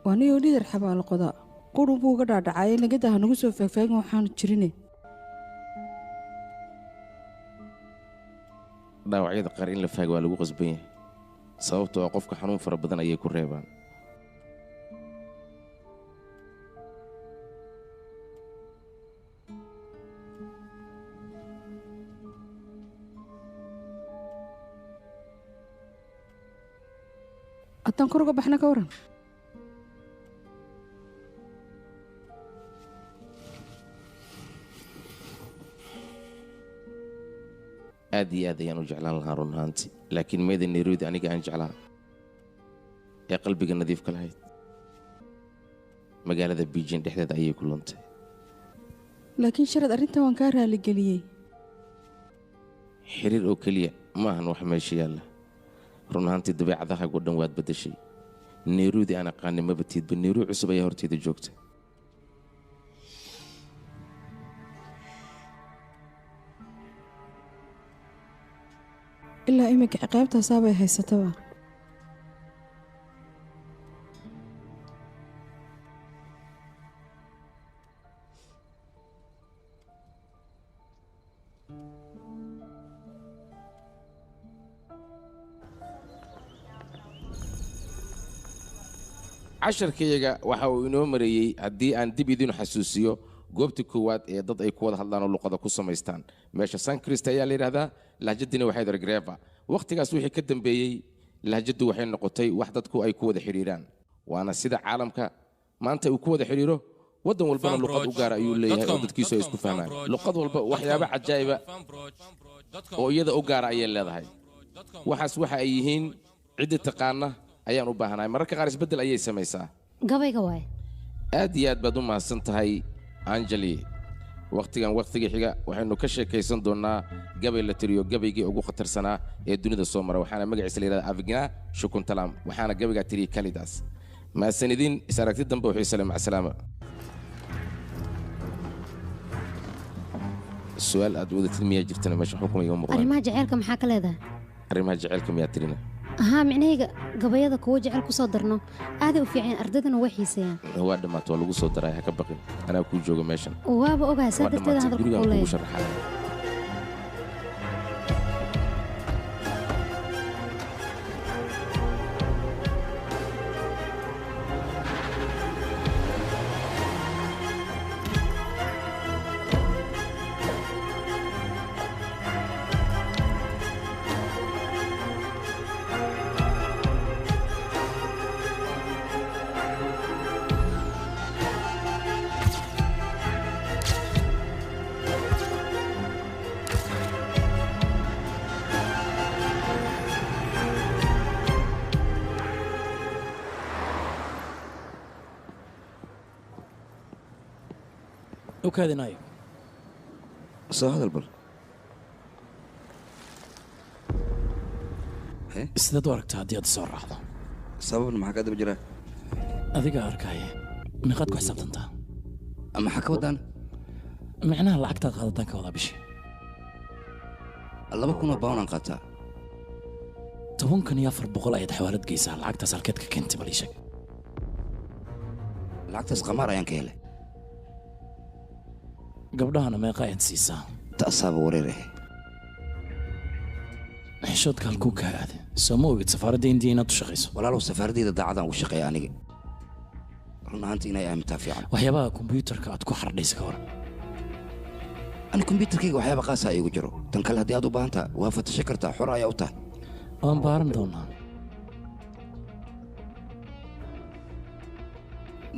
waa niyoo dhidar xabaalo qoda qurun buu uga dhaadhacayay nagada ha nagu soo faagfaagin waxaanu jirine dhaawacyada qaar in la faag waa lagu qasban yahay sababtoo ah qofka xanuun fara badan ayay ku reebaan haddaan kor uga baxna ka waran aad iyo aad ayaan u jeclaan lahaa run ahaantii laakiin meeda nairobi aniga aan jeclaa ee qalbiga nadiifka lahayd magaalada biijin dhexdeeda ayay ku luntay laakiin sharad arrintan waan kaa raaligeliyey xiriir oo keliya ma ahan wax meesha yaalla run ahaantii dabeecadahaago dhan waad beddeshay nairobi aan aqaanin maba tiidba nairobi cusub ayaa horteeda joogta ilaa iminka ciqaabtaasaabay haysataba casharkayaga waxa uu inoo mareeyey haddii aan dib idin xasuusiyo goobta koowaad ee dad ay ku wada hadlaan oo luqada ku samaystaan meesha san crist ayaa la yidhaahdaa lahjadina waxay dargreva wakhtigaas wixii ka dambeeyey lahjaddu waxay noqotay wax dadku ay ku wada xidhiiraan waana sida caalamka maanta uu ku wada xiriiro waddan walbana luqad u gaara ayuu leeyahay oo dadkiisu ay isku fahmaan luqad walba waxyaabo cajaa'iba oo iyada u gaara ayay leedahay waxaas waxa ay yihiin cidda taqaana ayaan u baahanahay mararka qaar isbeddel ayay samaysaa gabayga waay aad iyo aad baad u mahadsan tahay anjeli waqtigan waqtiga xiga waxaynu ka sheekaysan doonnaa gabay la tiriyo gabaygii ugu khatarsanaa ee dunida soo mara waxaana magaciisa la yidhahdaa avigna shukuntalam waxaana gabaygaa tiriyey kalidaas mahadsanidin is aragti dambe wuxuu isale macsalaama su'aal aad wadatid miyaa jirtana meesha xukuma iga muuqdaan arrimaha jaceylka maxaa ka leedahay arrimaha jaceylka miyaa tirina ahaa micnahayga gabayada kuwa jecel ku soo darno aaday u fiican ardaydana way xiiseeyaan waa dhammaata waa lagu soo daray ha ka baqin anaa kuu jooga meeshan waaba ogahay saa darteeda hadalka gurigaan ku kugu leeyahay sharaxaya وكادناي soo hadal bal sidaad u aragtaa haddii aad soo raacdo sababna maxaa ka daba jira adiga arkaya meeqaad ku xisaabtantaa maxaa ka wadaan micnaha lacagtaad qaadataan ka wadaa bishii 2,000 pound aan qaataa 14,400 ayaad xawaalad geysaa lacagtaas halkeed ka keentay bal ii sheeg lacagtaas qamaar ayaan ka helay gabdhahana meeqa ayaad siisaa taasaaba wareer ah xishoodka halkuu kaa aaday soo ma ogid safaaradda indiya inaad u shaqayso walaalow safaaraddeeda daacadaan ugu shaqeeya aniga run ahaantii inay aamintaa fiican waxyaabaha kombiyuutarka aad ku xardhaysa ka waran ani kombiyuutarkayga waxyaaba qaasaa iigu jiro tan kale haddii aad u baahantaa waa fatasho kartaa xor ayaa u tahay waan baaran doonaa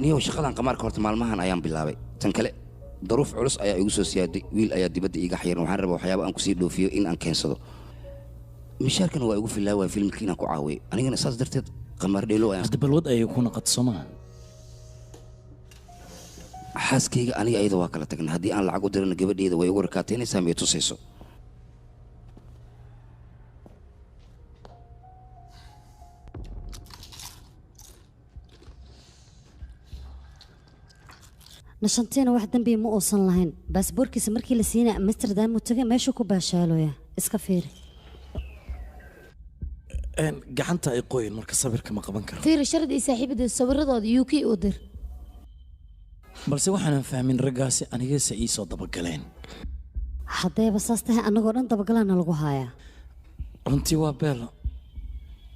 niyow shaqadan qamaarka horta maalmahan ayaan bilaabay tan kale daruuf culus ayaa igu soo siyaaday wiil ayaa dibadda iiga xayiran waxaan rabaa waxyaaba aan kusii dhoofiyo in aan keensado mishaarkana waa igu filaa waa filmkii inaan ku caawiyo anigana saas darteed qamaar dheelo ayaan hadda balwad ayay ku naqad soomaa xaaskayga aniga ayada waa kala tagna haddii aan lacag u dirana gabadheeda way igu rakaataynaysaa miyay tusayso nashantiina wax dambi ma uusan lahayn baasboorkiisa markii la siinay amsterdam uu tagay meeshuu ku baashaalooya iska fiiri gacanta ay qoyin marka sawirka ma qaban karo fiiri sharad iyo saaxiibadii sawiradooda UK u dir balse waxaanan fahmin raggaasi anigase ii soo dabagaleen haddayba saas tahay annagoo dhan dabagalaana lagu haayaa runtii waa beelo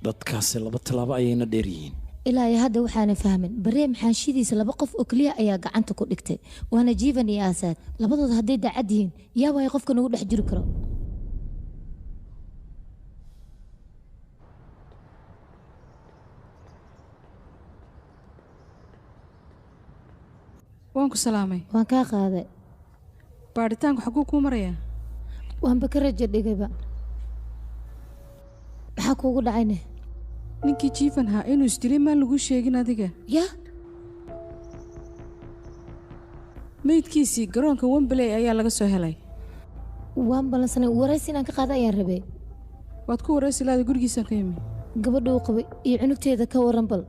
dadkaasi 2 tallaabo ayayna dheer yihiin ilaa iyo hadda waxaana fahmin baree maxaanshidiisa 2 qof oo keliya ayaa gacanta ku dhigtay waana jiivan iyo aasaad labadooda hadday daacad yihiin yaa waay qofka nagu dhex jiri karo waan ku salaamay waan kaa qaaday baadhitaanku xaguu kuu marayaa waanba ka rajo dhigayba maxaa kuugu dhacayne ninkii jiifan haa inuu isdilay maan laguu sheegin adiga yaa meydkiisii garoonka wembley ayaa laga soo helay waan ballansanay waraysi inaan ka qaada ayaan rabay waad ku waraysi laada gurigiisaan ka yimi gabadha uu qabay iyo cunugteeda ka waran bal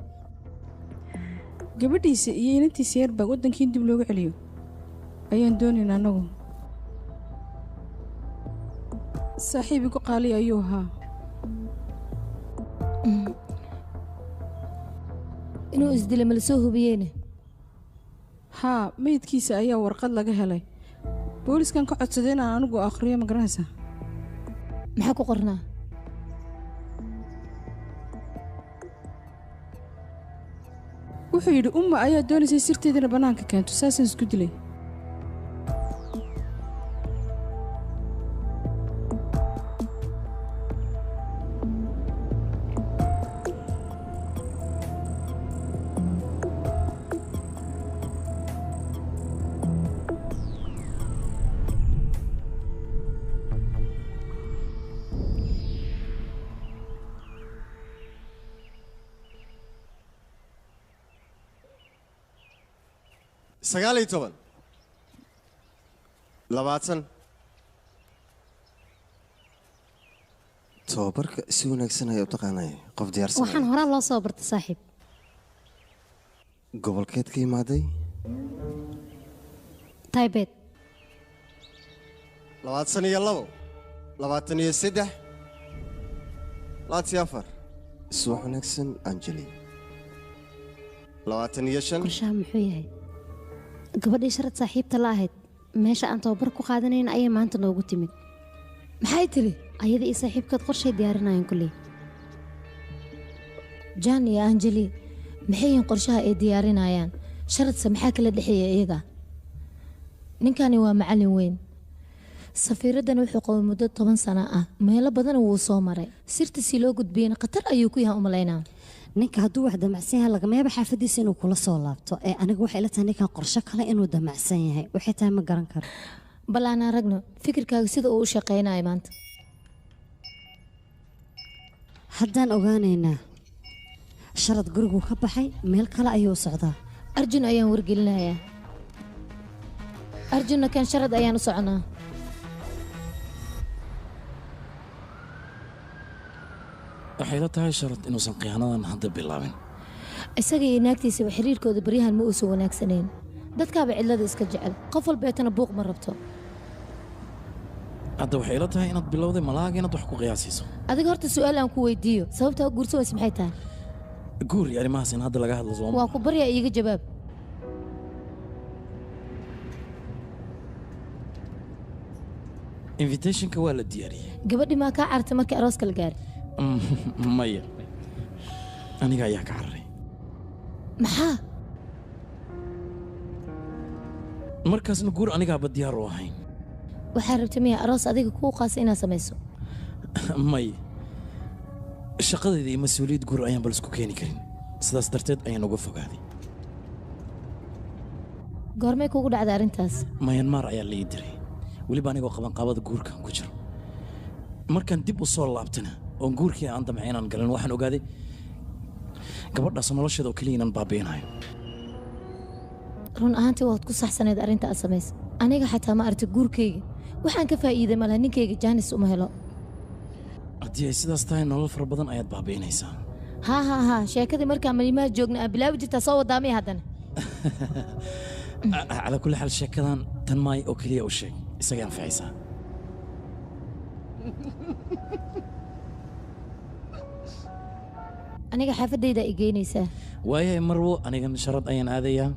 gabadhiisa iyo inantiisa yarbaa waddankii in dib loogu celiyo ayaan doonaynaa annagu saaxiib igu qaaliya ayuu ahaa inuu isdilay ma la soo hubiyeene haa meydkiisa ayaa warqad laga helay booliskan ka codsaday inaan anigu akhriyo ma garanaysaa maxaa ku qornaa wuxuu yidhi umma ayaa doonaysay sirteedina bannaanka keento saasaan isku dilay 19 20 tababarka si wanaagsan ayaa u taqaanay qof diyaarsan waxaan horaa loo soo bartay saaxiib gobolkeed ka imaaday taybeed 22 23 24 subax wanaagsan anjeli 25 qorshaha muxuu yahay gabadhii sharad saaxiibta la ahayd meesha aan tababar ku qaadanayn ayay maanta noogu timid maxay tiri ayada iyo saaxiibkeed qorshay diyaarinayaan kulley jaan iyo anjeli maxay yihiin qorshaha ay diyaarinayaan sharadse maxaa kala dhexeeya iyaga ninkani waa macallin weyn safiiraddan wuxuu qabay muddo 10 sano ah meelo badan wuu soo maray sirtiisii loo gudbiyeyna khatar ayuu ku yahay umalaynaa ninka hadduu wax damacsan yahay lagamayaba xaafadiisa inuu kula soo laabto ee aniga waxay ila tahay ninkan qorshe kale inuu damacsan yahay waxay tahay ma garan karo bal aan aragno fikirkaaga sida uu u shaqaynayo maanta haddaan ogaanaynaa sharad gurigu ka baxay meel kale ayuu socdaa arjun ayaan wargelinayaa arjunna kan sharad ayaan u soconaa waxay la tahay sharad inuusan khiyaanadan hadda bilaabin isaga iyo naagtiisaba xiriirkooda baryahan ma uusan wanaagsanayn dadkaaba cidlada iska jecel qof walbeetana buuq ma rabto hadda waxay la tahay inaad bilowday malaaga inaad wax ku qiyaasiiso adiga horta su'aal aan ku weydiiyo sababtaa u guursan wayse maxay tahay guur iyo arrimahaas in hadda laga hadlo sooma waa ku baryaa iiga jawaab invitationka waa la diyaariyey gabadhii maa kaa cartay markii arooska la gaaray maya aniga ayaa ka cararay maxaa markaasna guur anigaaba diyaar u ahayn waxaa rabtay miya aroos adiga kuu qaasa inaad samayso maya shaqadayda iyo mas-uuliyad guur ayaan bal isku keeni karin sidaas darteed ayaan uga fogaaday goormay kugu dhacday arrintaas mayanmar ayaa la ii diray weliba anigoo qabanqaabada guurkan ku jiro markaan dib u soo laabtana oon guurkii aan damcay inaan galin waxaan ogaaday gabadhaas nolosheeda oo keliya inaan baabi'inayo run ahaantii waad ku saxsanayd arrinta aad samaysa aniga xataa ma aragti guurkayga waxaan ka faa'iiday malaha ninkayga jaanis uma helo haddii ay sidaas tahay nolol fara badan ayaad baabi'inaysaa haa sheekadii markaan malimaha joogna aan bilaabi jirtaa soo wadaamaya haddana calaa kulli xaal sheekadan tan maay oo keliya u sheeg isagay anfacaysaa aniga xaafadaydaa i geynaysaa waayahay marwo anigan sharad ayaan aadayaa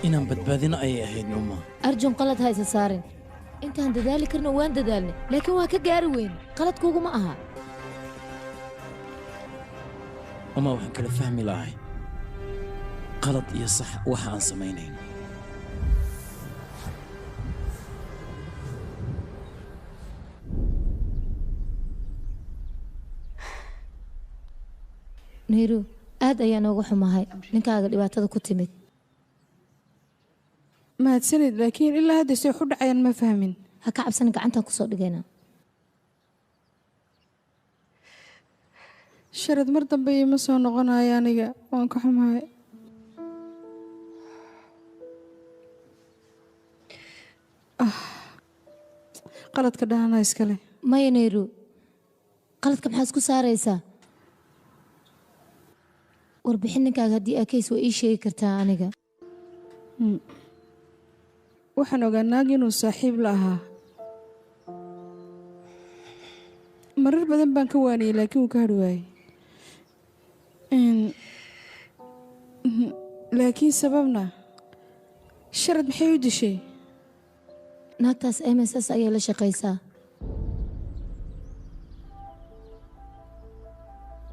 inaan badbaadino ayay ahayd numa arjun qalad ha isa saarin intaan dadaali karno waan dadaalnay laakiin waan ka gaari weyne qaladkuuguma aha uma waxaan kala fahmi lahay qalad iyo sax waxa aan samaynayn neyru aad ayaan uga xumahay ninkaaga dhibaatada ku timid mahadsanid laakiin ilaa hadda say u dhacayaan ma fahmin ha ka cabsan gacantaan kusoo dhigaynaa sharad mar dambe ima soo noqonayo aniga waan ka xumahay qaladka dhahana iskale maya neyru qaladka maxaad isku saaraysaa warbixin ninkaaga haddii akays waa ii sheegi kartaa aniga waxaan ogaa naag inuu saaxiib la ahaa marar badan baan ka waaniyey laakiin wuu ka hadhi waayey laakiin sababna sharad maxay u dishay naagtaas mss ayay la shaqaysaa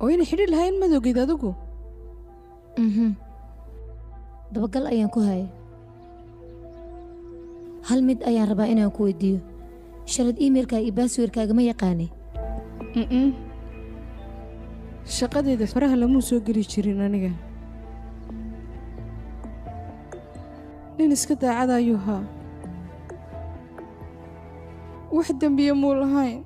oo inay xidhi lahayn madowgeed adigu dabagal ayaan ku hayay hal mid ayaan rabaa inaan ku weydiiyo sharad iimailkaaga iyo baasweerkaaga ma yaqaanay shaqadeeda faraha lamuu soo geli jirin aniga nin iska daacada ayuu haa wax dembiya muu lahayn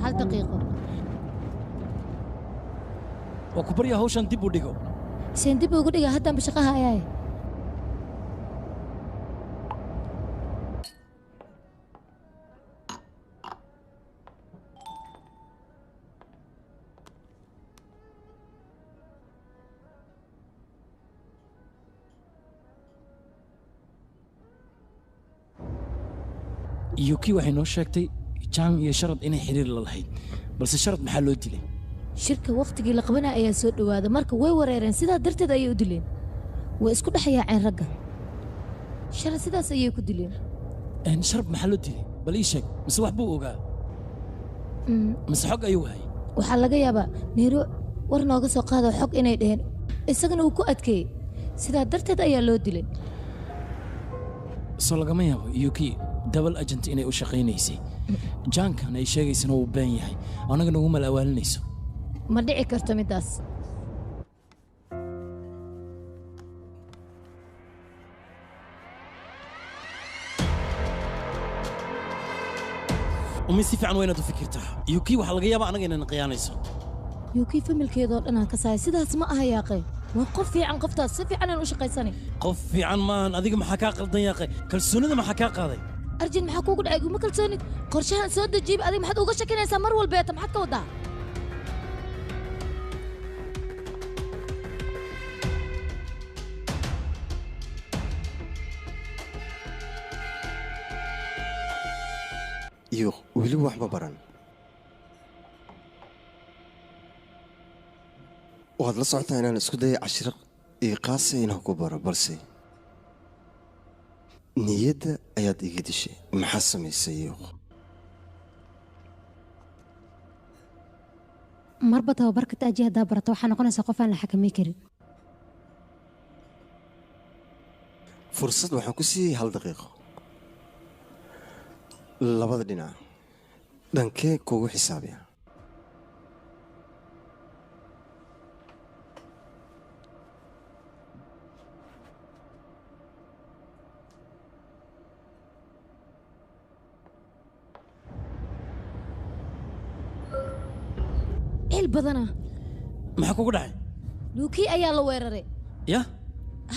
hal daqiiqo waa ku baryaa hawshan dib u dhigo seen dib ugu dhiga haddanba shaqaha ayaay yuki waxay noo sheegtay jaan iyo sharad inay xiriir la lahayd balse sharad maxaa loo dilay shirka wakhtigii la qabanaya ayaa soo dhowaaday marka way wareereen sidaa darteed ayay u dileen way isku dhex yaaceen ragga sharad sidaas ayay ku dileen sharad maxaa loo dilay bal ii sheeg mise wax buu ogaa mise xog ayuu waayay waxaa laga yaabaa neero war nooga soo qaado xog inay dheheen isagana uu ku adkeeyey sidaa darteed ayaa loo dilay soo lagama yaabo yuki dabal agent inay u shaqaynaysay jaankan ay sheegaysana wuu been yahay annaga nagu mal awaalinayso ma dhici karto middaas umi si fiican waa inaad u fikirtaa yuki waxaa laga yaabaa annaga inayna khiyaanayso yuki familkeedoo dhan aan ka sahay sidaas ma aha yaaqe waa qof fiican qoftaas si fiican aan u shaqaysanay qof fiican maahan adiga maxaa kaa qaldan yaaqe kalsoonida maxaa kaa qaaday arjin maxaa kuugu dhacay uma kalsoonid qorshahan soo dejiib adiga maxaad uga shakinaysaa mar walbeeta maxaad ka waddaa iyo weli wax ma baran waad la socotaa inaan isku daya cashiro iyo qaasa inaan ku baro balse niyadda ayaad iga dishay maxaa samaysay iyo marba tababarka taaji haddaa barata waxaa noqonaysaa qof aan la xakamay karin fursad waxaan ku siiyey 1 daqiiqo labada dhinac dhankee kugu xisaabiya il badana maxaa kugu dhacay luuki ayaa la weeraray ya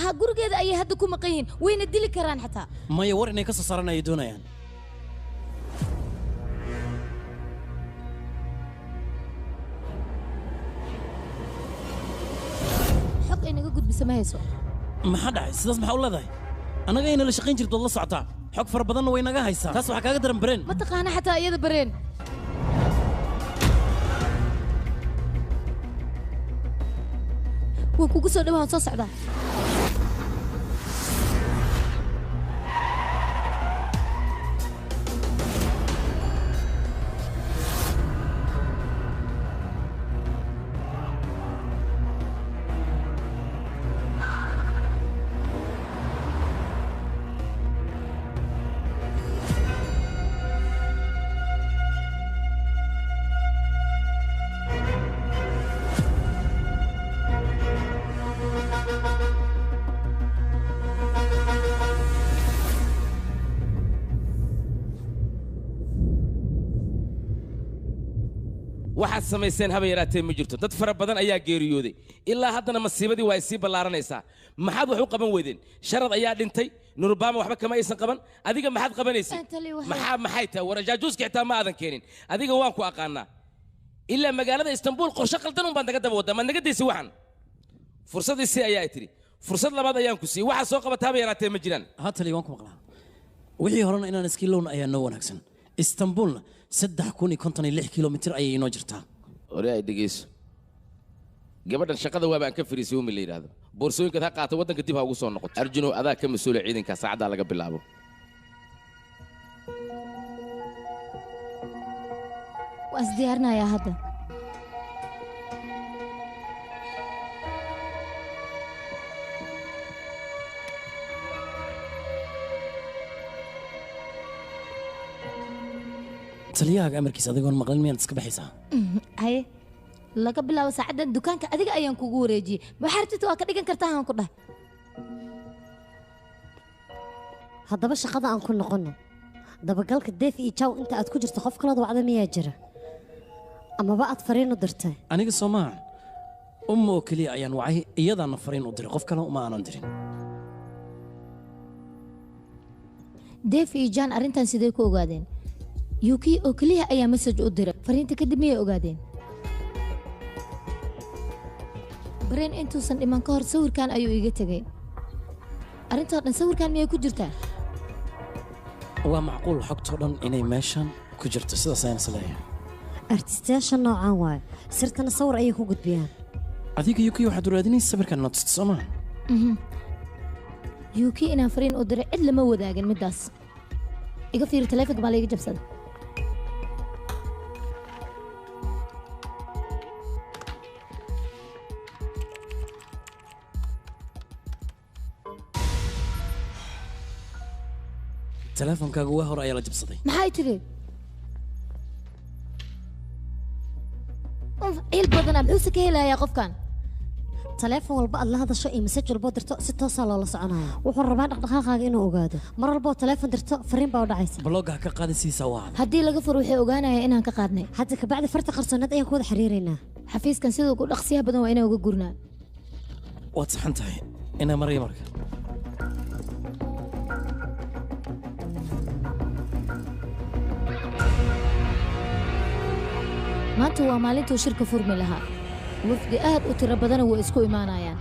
ha gurigeeda ayay hadda ku maqan yihiin wayna dili karaan xataa maya war inay ka soo saaraan ayay doonayaan xog ay naga gudbisa ma hayso maxaa dhacay sidaas maxaa u leedahay annaga ayna la shaqayn jirto waad la socotaa xog fara badanna way naga haysaa taas waxaa kaaga daran bareen ma taqaana xataa iyada bareen waan kugu soo dhawaan soo socdaa waxaad samayseen haba yaraatee ma jirto dad fara badan ayaa geeriyooday ilaa haddana masiibadii waa sii ballaaranaysaa maxaad wax u qaban weydeen sharad ayaa dhintay nurbaama waxba kama aysan qaban adiga maxaad qabanaysay maxay tahay warajaajuuska xitaa ma aadan keenin adiga waan ku aqaanaa ilaa magaalada istanbuul qorshe qaldan un baan naga daba waddaa maad naga daysi waxan fursadiisii ayaa tiri fursad labaad ayaan ku siiyey waxaa soo qabata haba yaraatee ma jiraan haatali waan ku maqlaa wixii horena inaan iskii lowna ayaa noo wanaagsan istanbuulna 3,056 kilomitir ayay inoo jirtaa hore ay dhegeyso gabadhan shaqada waaba aan ka fariisay umi la yidhaahdo boorsooyinkaad ha qaata waddanka dib ha ugu soo noqoto arjunow adaa ka mas-uula ciidanka saacaddaa laga bilaabo waa isdiyaarinayaa hadda taliyahaaga amarkiisa adigoon maqlin miyaad iska baxaysaa haye laga bilaabo saacaddan dukaanka adiga ayaan kugu wareejiyey maxartita waa ka dhigan kartaa aan ku dhahay haddaba shaqada aan ku noqonno dabagalka deef iyo jaw inta aad ku jirto qof kalooda wacda miyaa jira amaba aad fariin u dirtay aniga soo maaha umma oo keliya ayaan wacay iyadaana fariin u diray qof kale uma aanan dirin deef iyo jaan arrintan sidee ku ogaadeen yuki oo keliya ayaa masaj u diray fariinta kadib miyay ogaadeen bareen intuusan dhiman ka hor sawirkan ayuu iga tegay arrintoo dhan sawirkan miyay ku jirtaa waa macquul xogtoo dhan inay meeshan ku jirto sidaas ayaan isleeyahay artistayaasha noocaan waaye sirtana sawir ayay ku gudbiyaan adiga yuki waxaad uraadinaysa sawirkan inaad tusto soo maha yuki inaan fariin u diray cid lama wadaagin middaas iga fiiri taleefonka baa layga jabsada taleefonkaaga waa hore ayaa la jabsaday maxay tiri ciil badanaa muxuuse ka helayaa qofkan taleefon walba aad la hadasho iyo masaj walboo dirto si toosaa loola soconaya wuxuu rabaa dhaqdhaqaaqaaga inuu ogaado mar walboo taleefon dirto fariin baa u dhacaysa balooga ha ka qaadin sidiisaa waa haddii laga furo waxay ogaanayaan inaan ka qaadnay hadda kabacdi farta qarsoonad ayaan ku wada xiriiraynaa xafiiskan siduu ugu dhaqsiyaha badan waa inaan uga gurnaa waad saxan tahay inaa maraya marka maanta waa maalintuu shirka furmi lahaa wafdi aad u tiro badana way isku imaanayaan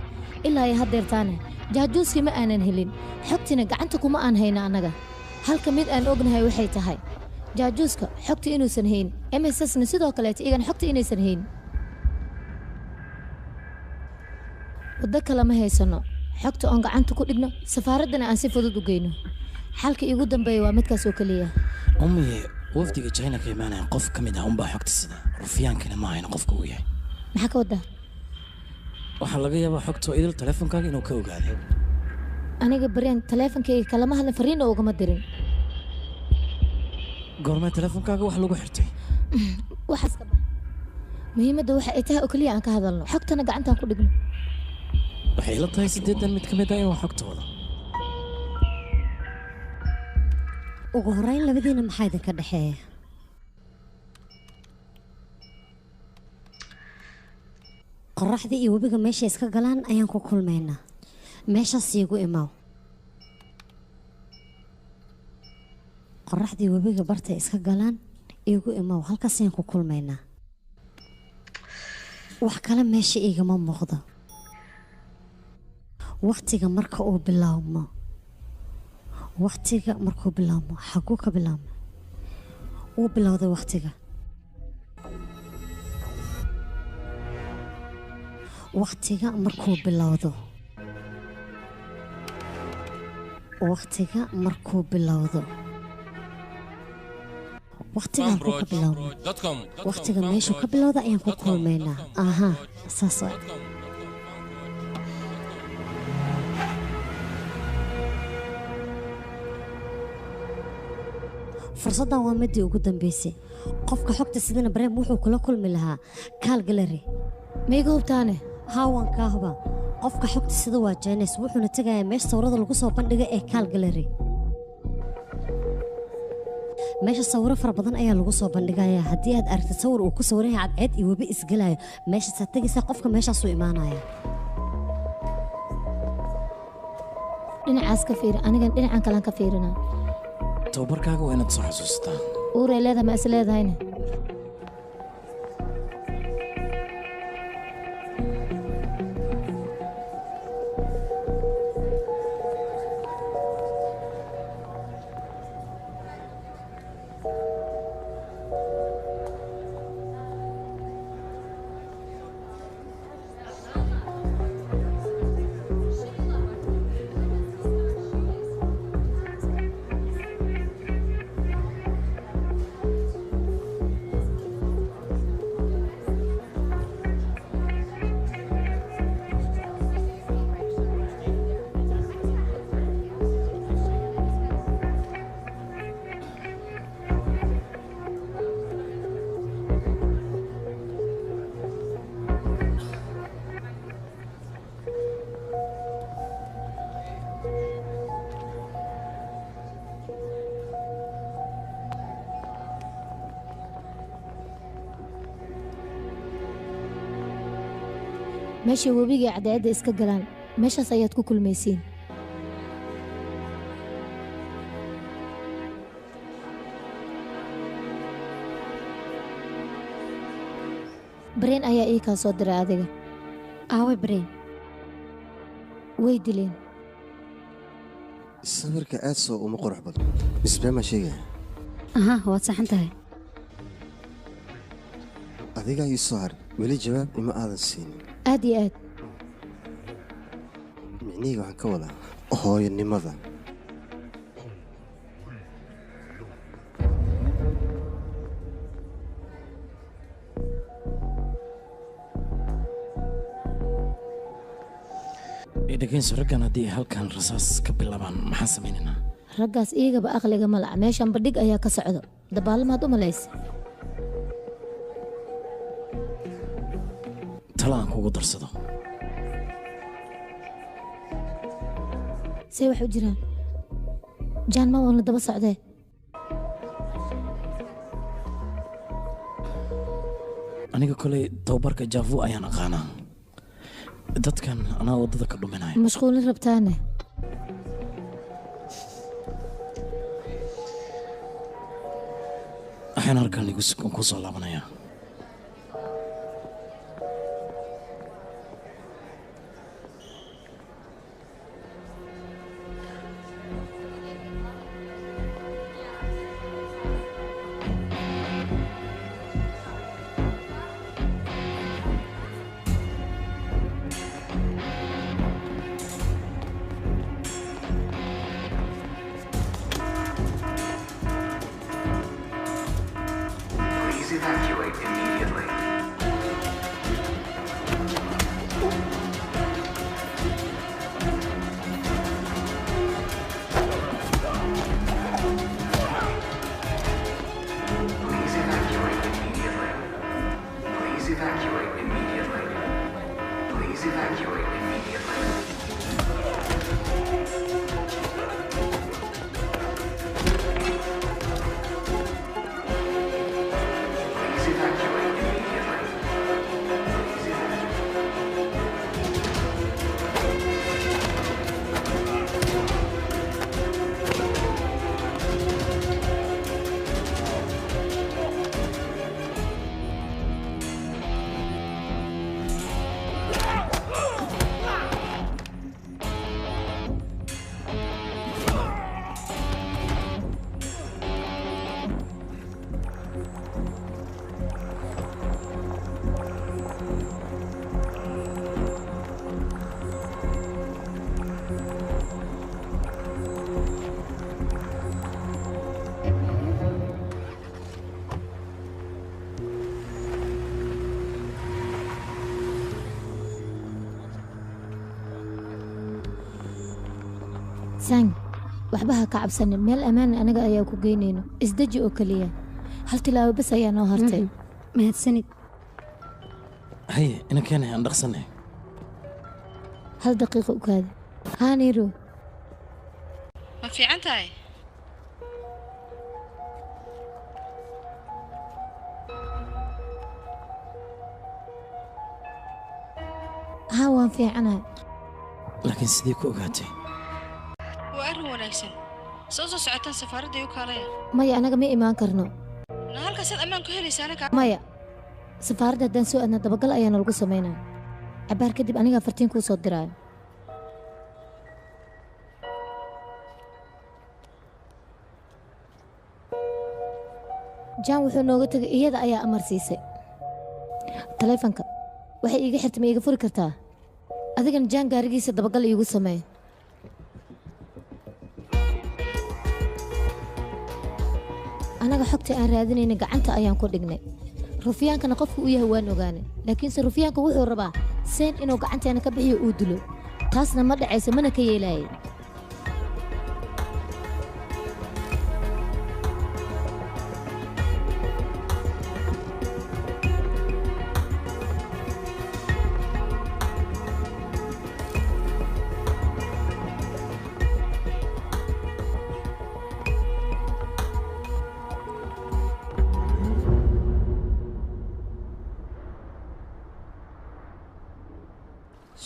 ilaa ay haddeertaane jaajuuskii ma aanan helin xogtiina gacanta kuma aan hayna annaga halka mid aan ognahay waxay tahay jaajuuska xogta inuusan hayn mssna sidoo kaleeta igan xogta inaysan hayn waddo kale ma haysanno xogta oon gacanta ku dhigno safaaraddana aan si fudud u geyno xalka iigu dambeeya waa midkaas oo keliya ummiye wafdiga china ka imaanaya qof ka mid ah unbaa xogta sida rufyaankina ma hayna qofka uu yahay maxaa ka waddaa waxaa laga yaabaa xogtoo idil taleefonkaaga inuu ka ogaaday aniga bareen taleefonkayga kalama hadlan fariinna ugama dirin goormee taleefonkaaga wax lagu xirtay waxaas ka bax muhiimadda waxa ay tahay oo keliya aan ka hadalno xogtana gacantaan ku dhigno waxay ila tahay 8 mid ka mid ah inuu xogtooda ugu horreyn labadiina maxaa idinka dhexeeya qorraxdii iyo webiga meesha iska galaan ayaan ku kulmaynaa meeshaas iigu imaaw qorraxdii webiga bartay iska galaan iigu imaaw halkaas ayaan ku kulmaynaa wax kale meesha iigama muuqdo wakhtiga marka uu bilaabmo wakhtiga markuu bilaabmo xaguu ka bilaabmo wuu bilowday wakhtiga wakhtiga markuu bilowdo wakhtiga markuu bilowdo wakhtiga halkuu ka bilaabmo wakhtiga meeshuu ka bilowda ayaan ku kulmaynaa aha saas waa fursaddan waa midii ugu dambeysay qofka xogta sidana bareem wuxuu kula kulmi lahaa kaal gallery mayga hubtaane haawan kaahba qofka xogta sida waa jeenes wuxuuna tegayaa meesha sawirada lagu soo bandhigay ee kaal gallery meesha sawiro fara badan ayaa lagu soo bandhigayaa haddii aad aragtid sawir uu ku sawiran yahay cadceed iyo webi isgelayo meeshaasaa tegaysaa qofka meeshaasuu imaanaya dhinacaas ka fiiri anigan dhinacan kalaan ka fiirinaa tababarkaaga waa inaad soo xasuusataa uurey leedahay ma is leedahayna meesha webiga cadceedda iska galaan meeshaas ayaad ku kulmaysiin bareen ayaa ii kaa soo diray adiga aawe bareen way dileen sawirka aad soo uma qurux badan misbaa ma sheegaya aha waad saxan tahay adigaa ii soo haray weli jawaab ima aadan siinin aad iyo aad micnihii waxaan ka wadaa hooyanimada dhegeyso raggan haddii ay halkan rasaas ka bilaabaan maxaan samaynaynaa raggaas iigaba aqliga ma laca meeshan badhig ayaa ka socdo dabaalamaad u malaysa tala aan kugu darsado see wax u jiraan jaan ma oona daba socdee aniga koley tababarka jaavu ayaan aqaanaa dadkan anaa waddada ka dhuminaya mashquulin rabtaane waxaan halkan ku soo laabanayaa Evacuate immediately. Please evacuate immediately. Please evacuate immediately. Please evacuate immediately. sang waxba ha ka cabsanin meel ammaan anaga ayaa ku geynayno isdeji oo keliya hal tilaabo bas ayaa noo hartay mahadsanid haye ina keenay aan dhaqsanay hal daqiiqo u kaada haaniiro ma fiican tahay ها waan fiicanahay laakiin sidee ku ogaatay waa arrin wanaagsan soo socotaan safaaradda iyo kaalaya maya anaga ma imaan karno na halkaasaad ammaan ku helaysaana kaa maya safaaradda haddaan soo aadna dabagal ayaana lagu samaynaya cabaar kadib anigaa fartiin kuu soo diraayo jaan wuxuu nooga tegay iyada ayaa amar siisay taleefanka waxay iiga xirtay ma iiga furi kartaa adigana jaan gaarigiisa dabagal iigu sameey anaga xogta aan raadinayna gacanta ayaan ku dhignay rufyaankana qofku u yahay waan ogaanay laakiinse rufyaanka wuxuu rabaa seen inuu gacanteena ka bixiyo uu dilo taasna ma dhacayso mana ka yeelaayay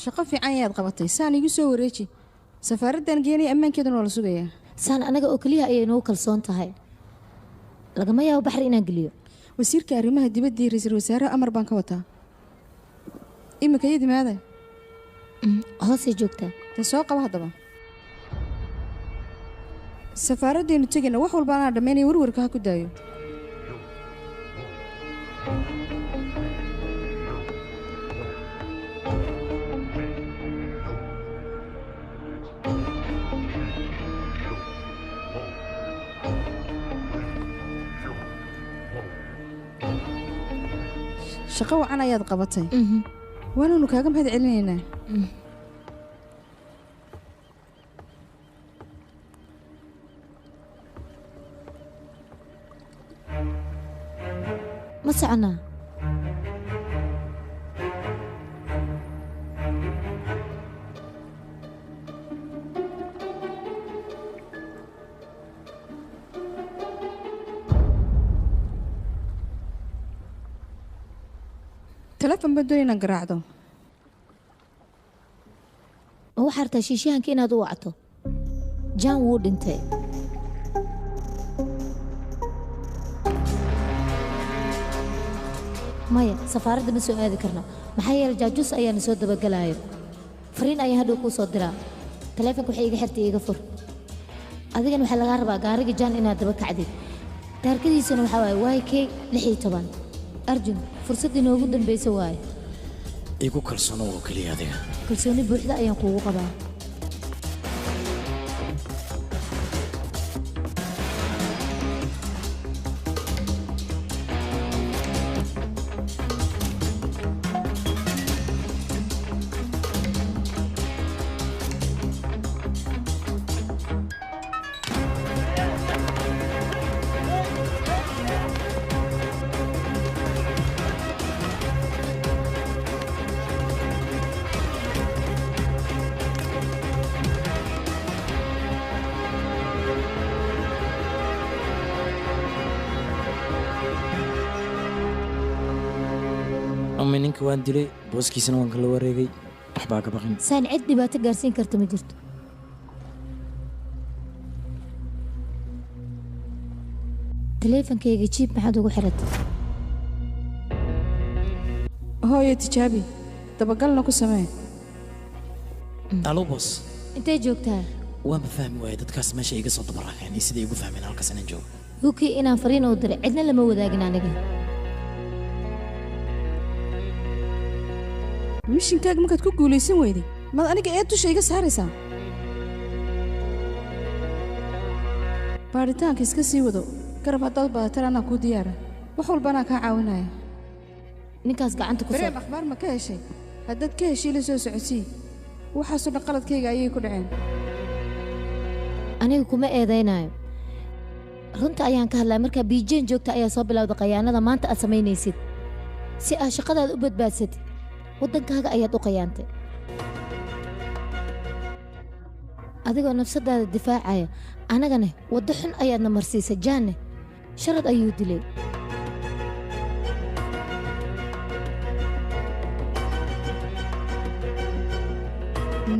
shaqo fiican ayaad qabatay saan igu soo wareeji safaaraddan geenay ammaankeedana waa la sugayaa saan anaga oo keliya ayay noogu kalsoon tahay lagama yaabo baxri inaan geliyo wasiirka arrimaha dibadda iyo ra'iisul wasaaraha amar baan ka wataa imika iyadii maaday hoosay joogtaa dee soo qaba haddaba safaaraddeenu tegayna wax walba anaa dhammaynaya warwarka ha ku daayo shaqo wacan ayaad qabatay waananu kaaga mahad celinaynaa ma soconaa telefon baan doonay inaan garaacdo ma waxaa rabtaa shiishahanka inaad u wacto jaan wuu dhintay maya safaaradda ma soo aadi karno maxaa yeelay jaajuus ayaana soo dabagelaayo fariin ayaan hadhow kuu soo diraa taleefonka waxay iga xirtay iga fur adigana waxaa lagaa rabaa gaariga jaan inaad daba kacdid taarkadiisana waxaa waaye YK 16 arjun fursaddii noogu dambaysa waaye igu kalsoono oo keliya adiga kalsooni buuxda ayaan kuugu qabaa ama ninka waan dilay booskiisana waan kala wareegay waxbaa ka baqin saan cid dhibaato gaarsiin karta ma jirto taleefankayga jiib maxaad ugu xiratay hooyo tijaabi dabagalna ku samee alo boos intay joogtaa waan ma fahmi waaye dadkaas meesha iga soo dabaraaceen iyo siday igu fahmeen halkaas inaan joogo hukii inaan fariin u diray cidna lama wadaagin aniga mishinkaaga markaad ku guulaysan weyday maad aniga ee dusha iga saaraysaa baadhitaanka iska sii wado garab haddaad badatar anaa kuu diyaara wax walba anaa kaa caawinaya ninkaas gacanta ku bareem akhbaar ma ka heshay haddaad ka heshii la soo socodsii waxaasoo dhan qaladkayga ayay ku dhaceen aniga kuma eedaynayo runta ayaan ka hadlaa markaa biijeen joogta ayaa soo bilowda qayaanada maanta aad samaynaysid si aad shaqadaada u badbaadsatid waddankaaga ayaad u qayaantay adigoo nafsaddaada difaacaya annagane waddo xun ayaadna marsiisay jaanne sharad ayuu dilay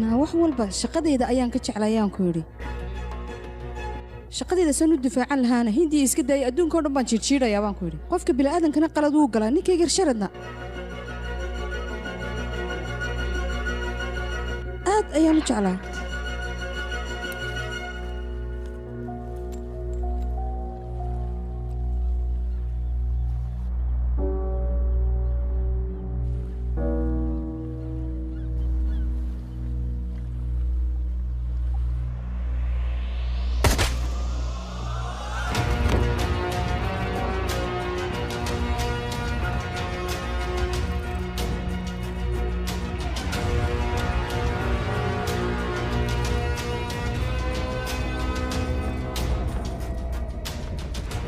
naa wax walba shaqadayda ayaan ka jeclayaan ku yidhi shaqadayda san u difaacan lahaana hindiya iska daayay adduunka oo dhan baan jiirjiidhayaa baan ku yidhi qofka bini'aadankana qalad uu galaa ninkaygar sharadna aad ayaan u jeclaa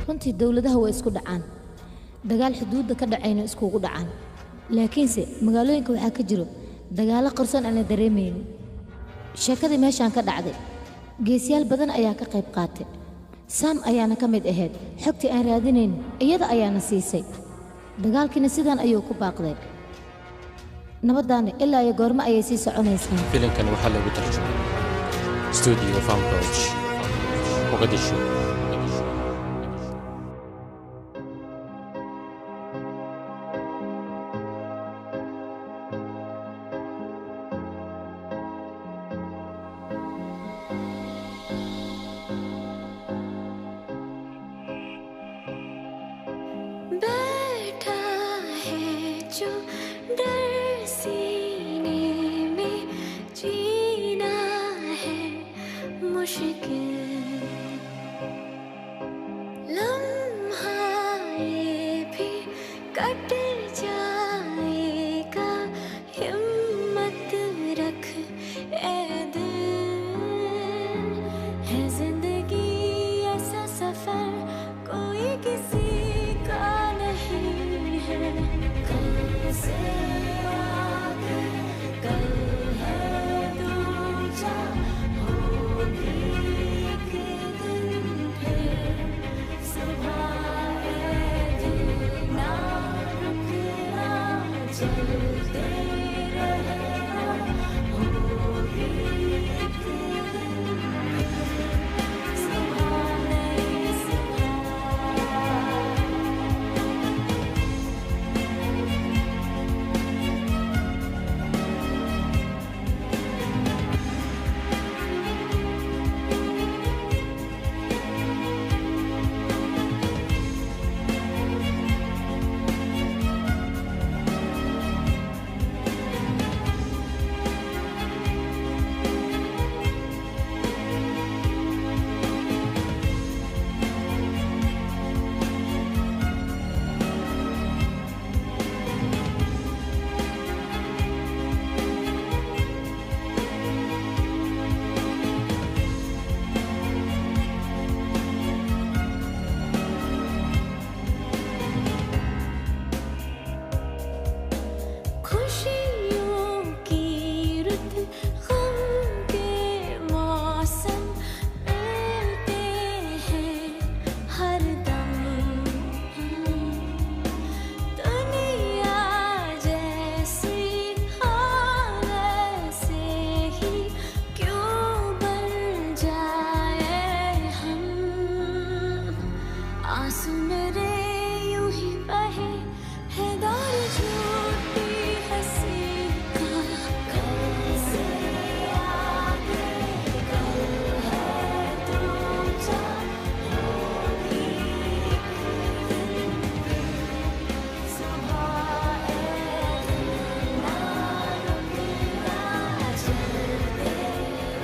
runtii dawladaha way isku dhacaan dagaal xuduudda ka dhacayna iskugu dhacaan laakiinse magaalooyinka waxaa ka jiro dagaalo qarsoon aan la dareemaynin sheekadii meeshaan ka dhacday geesiyaal badan ayaa ka qayb qaatay saam ayaana ka mid ahayd xogtii aan raadinayn iyada ayaana siisay dagaalkiina sidaan ayuu ku baaqday nabadaana ilaa iyo goormo ayay sii soconaysaa filimkan waxaa lagu tarjumay studio Fanbroach Mogadishu बैठा है जो डर सीने में जीना है मुश्किल लम्हा ये भी कट जाएगा हिम्मत रख ए दिल है जिंदगी ऐसा सफर कोई किसी का नहीं है कल से आगे कल है दूजा होगी एक दिन फिर सुबह है दिन ना रुकना चलते रहना होगी एक दिन सुबह नई सुबह खुशियों की रुत गम के मौसम मिलते हैं हर दम दुनिया जैसी हाल से ही क्यों बन जाए हम आंसू मेरे यूं ही बहे है दौर झूठी हंसी का कल से आगे कल है दूजा होगी एक दिन सुबह है दिन ना रुकना चलते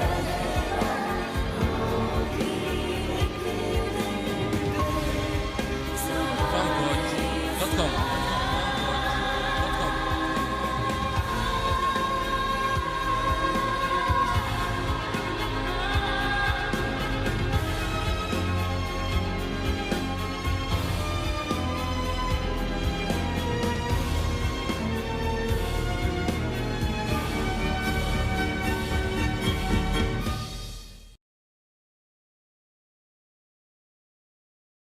रहना होगी एक दिन सुबह Fanbroach.com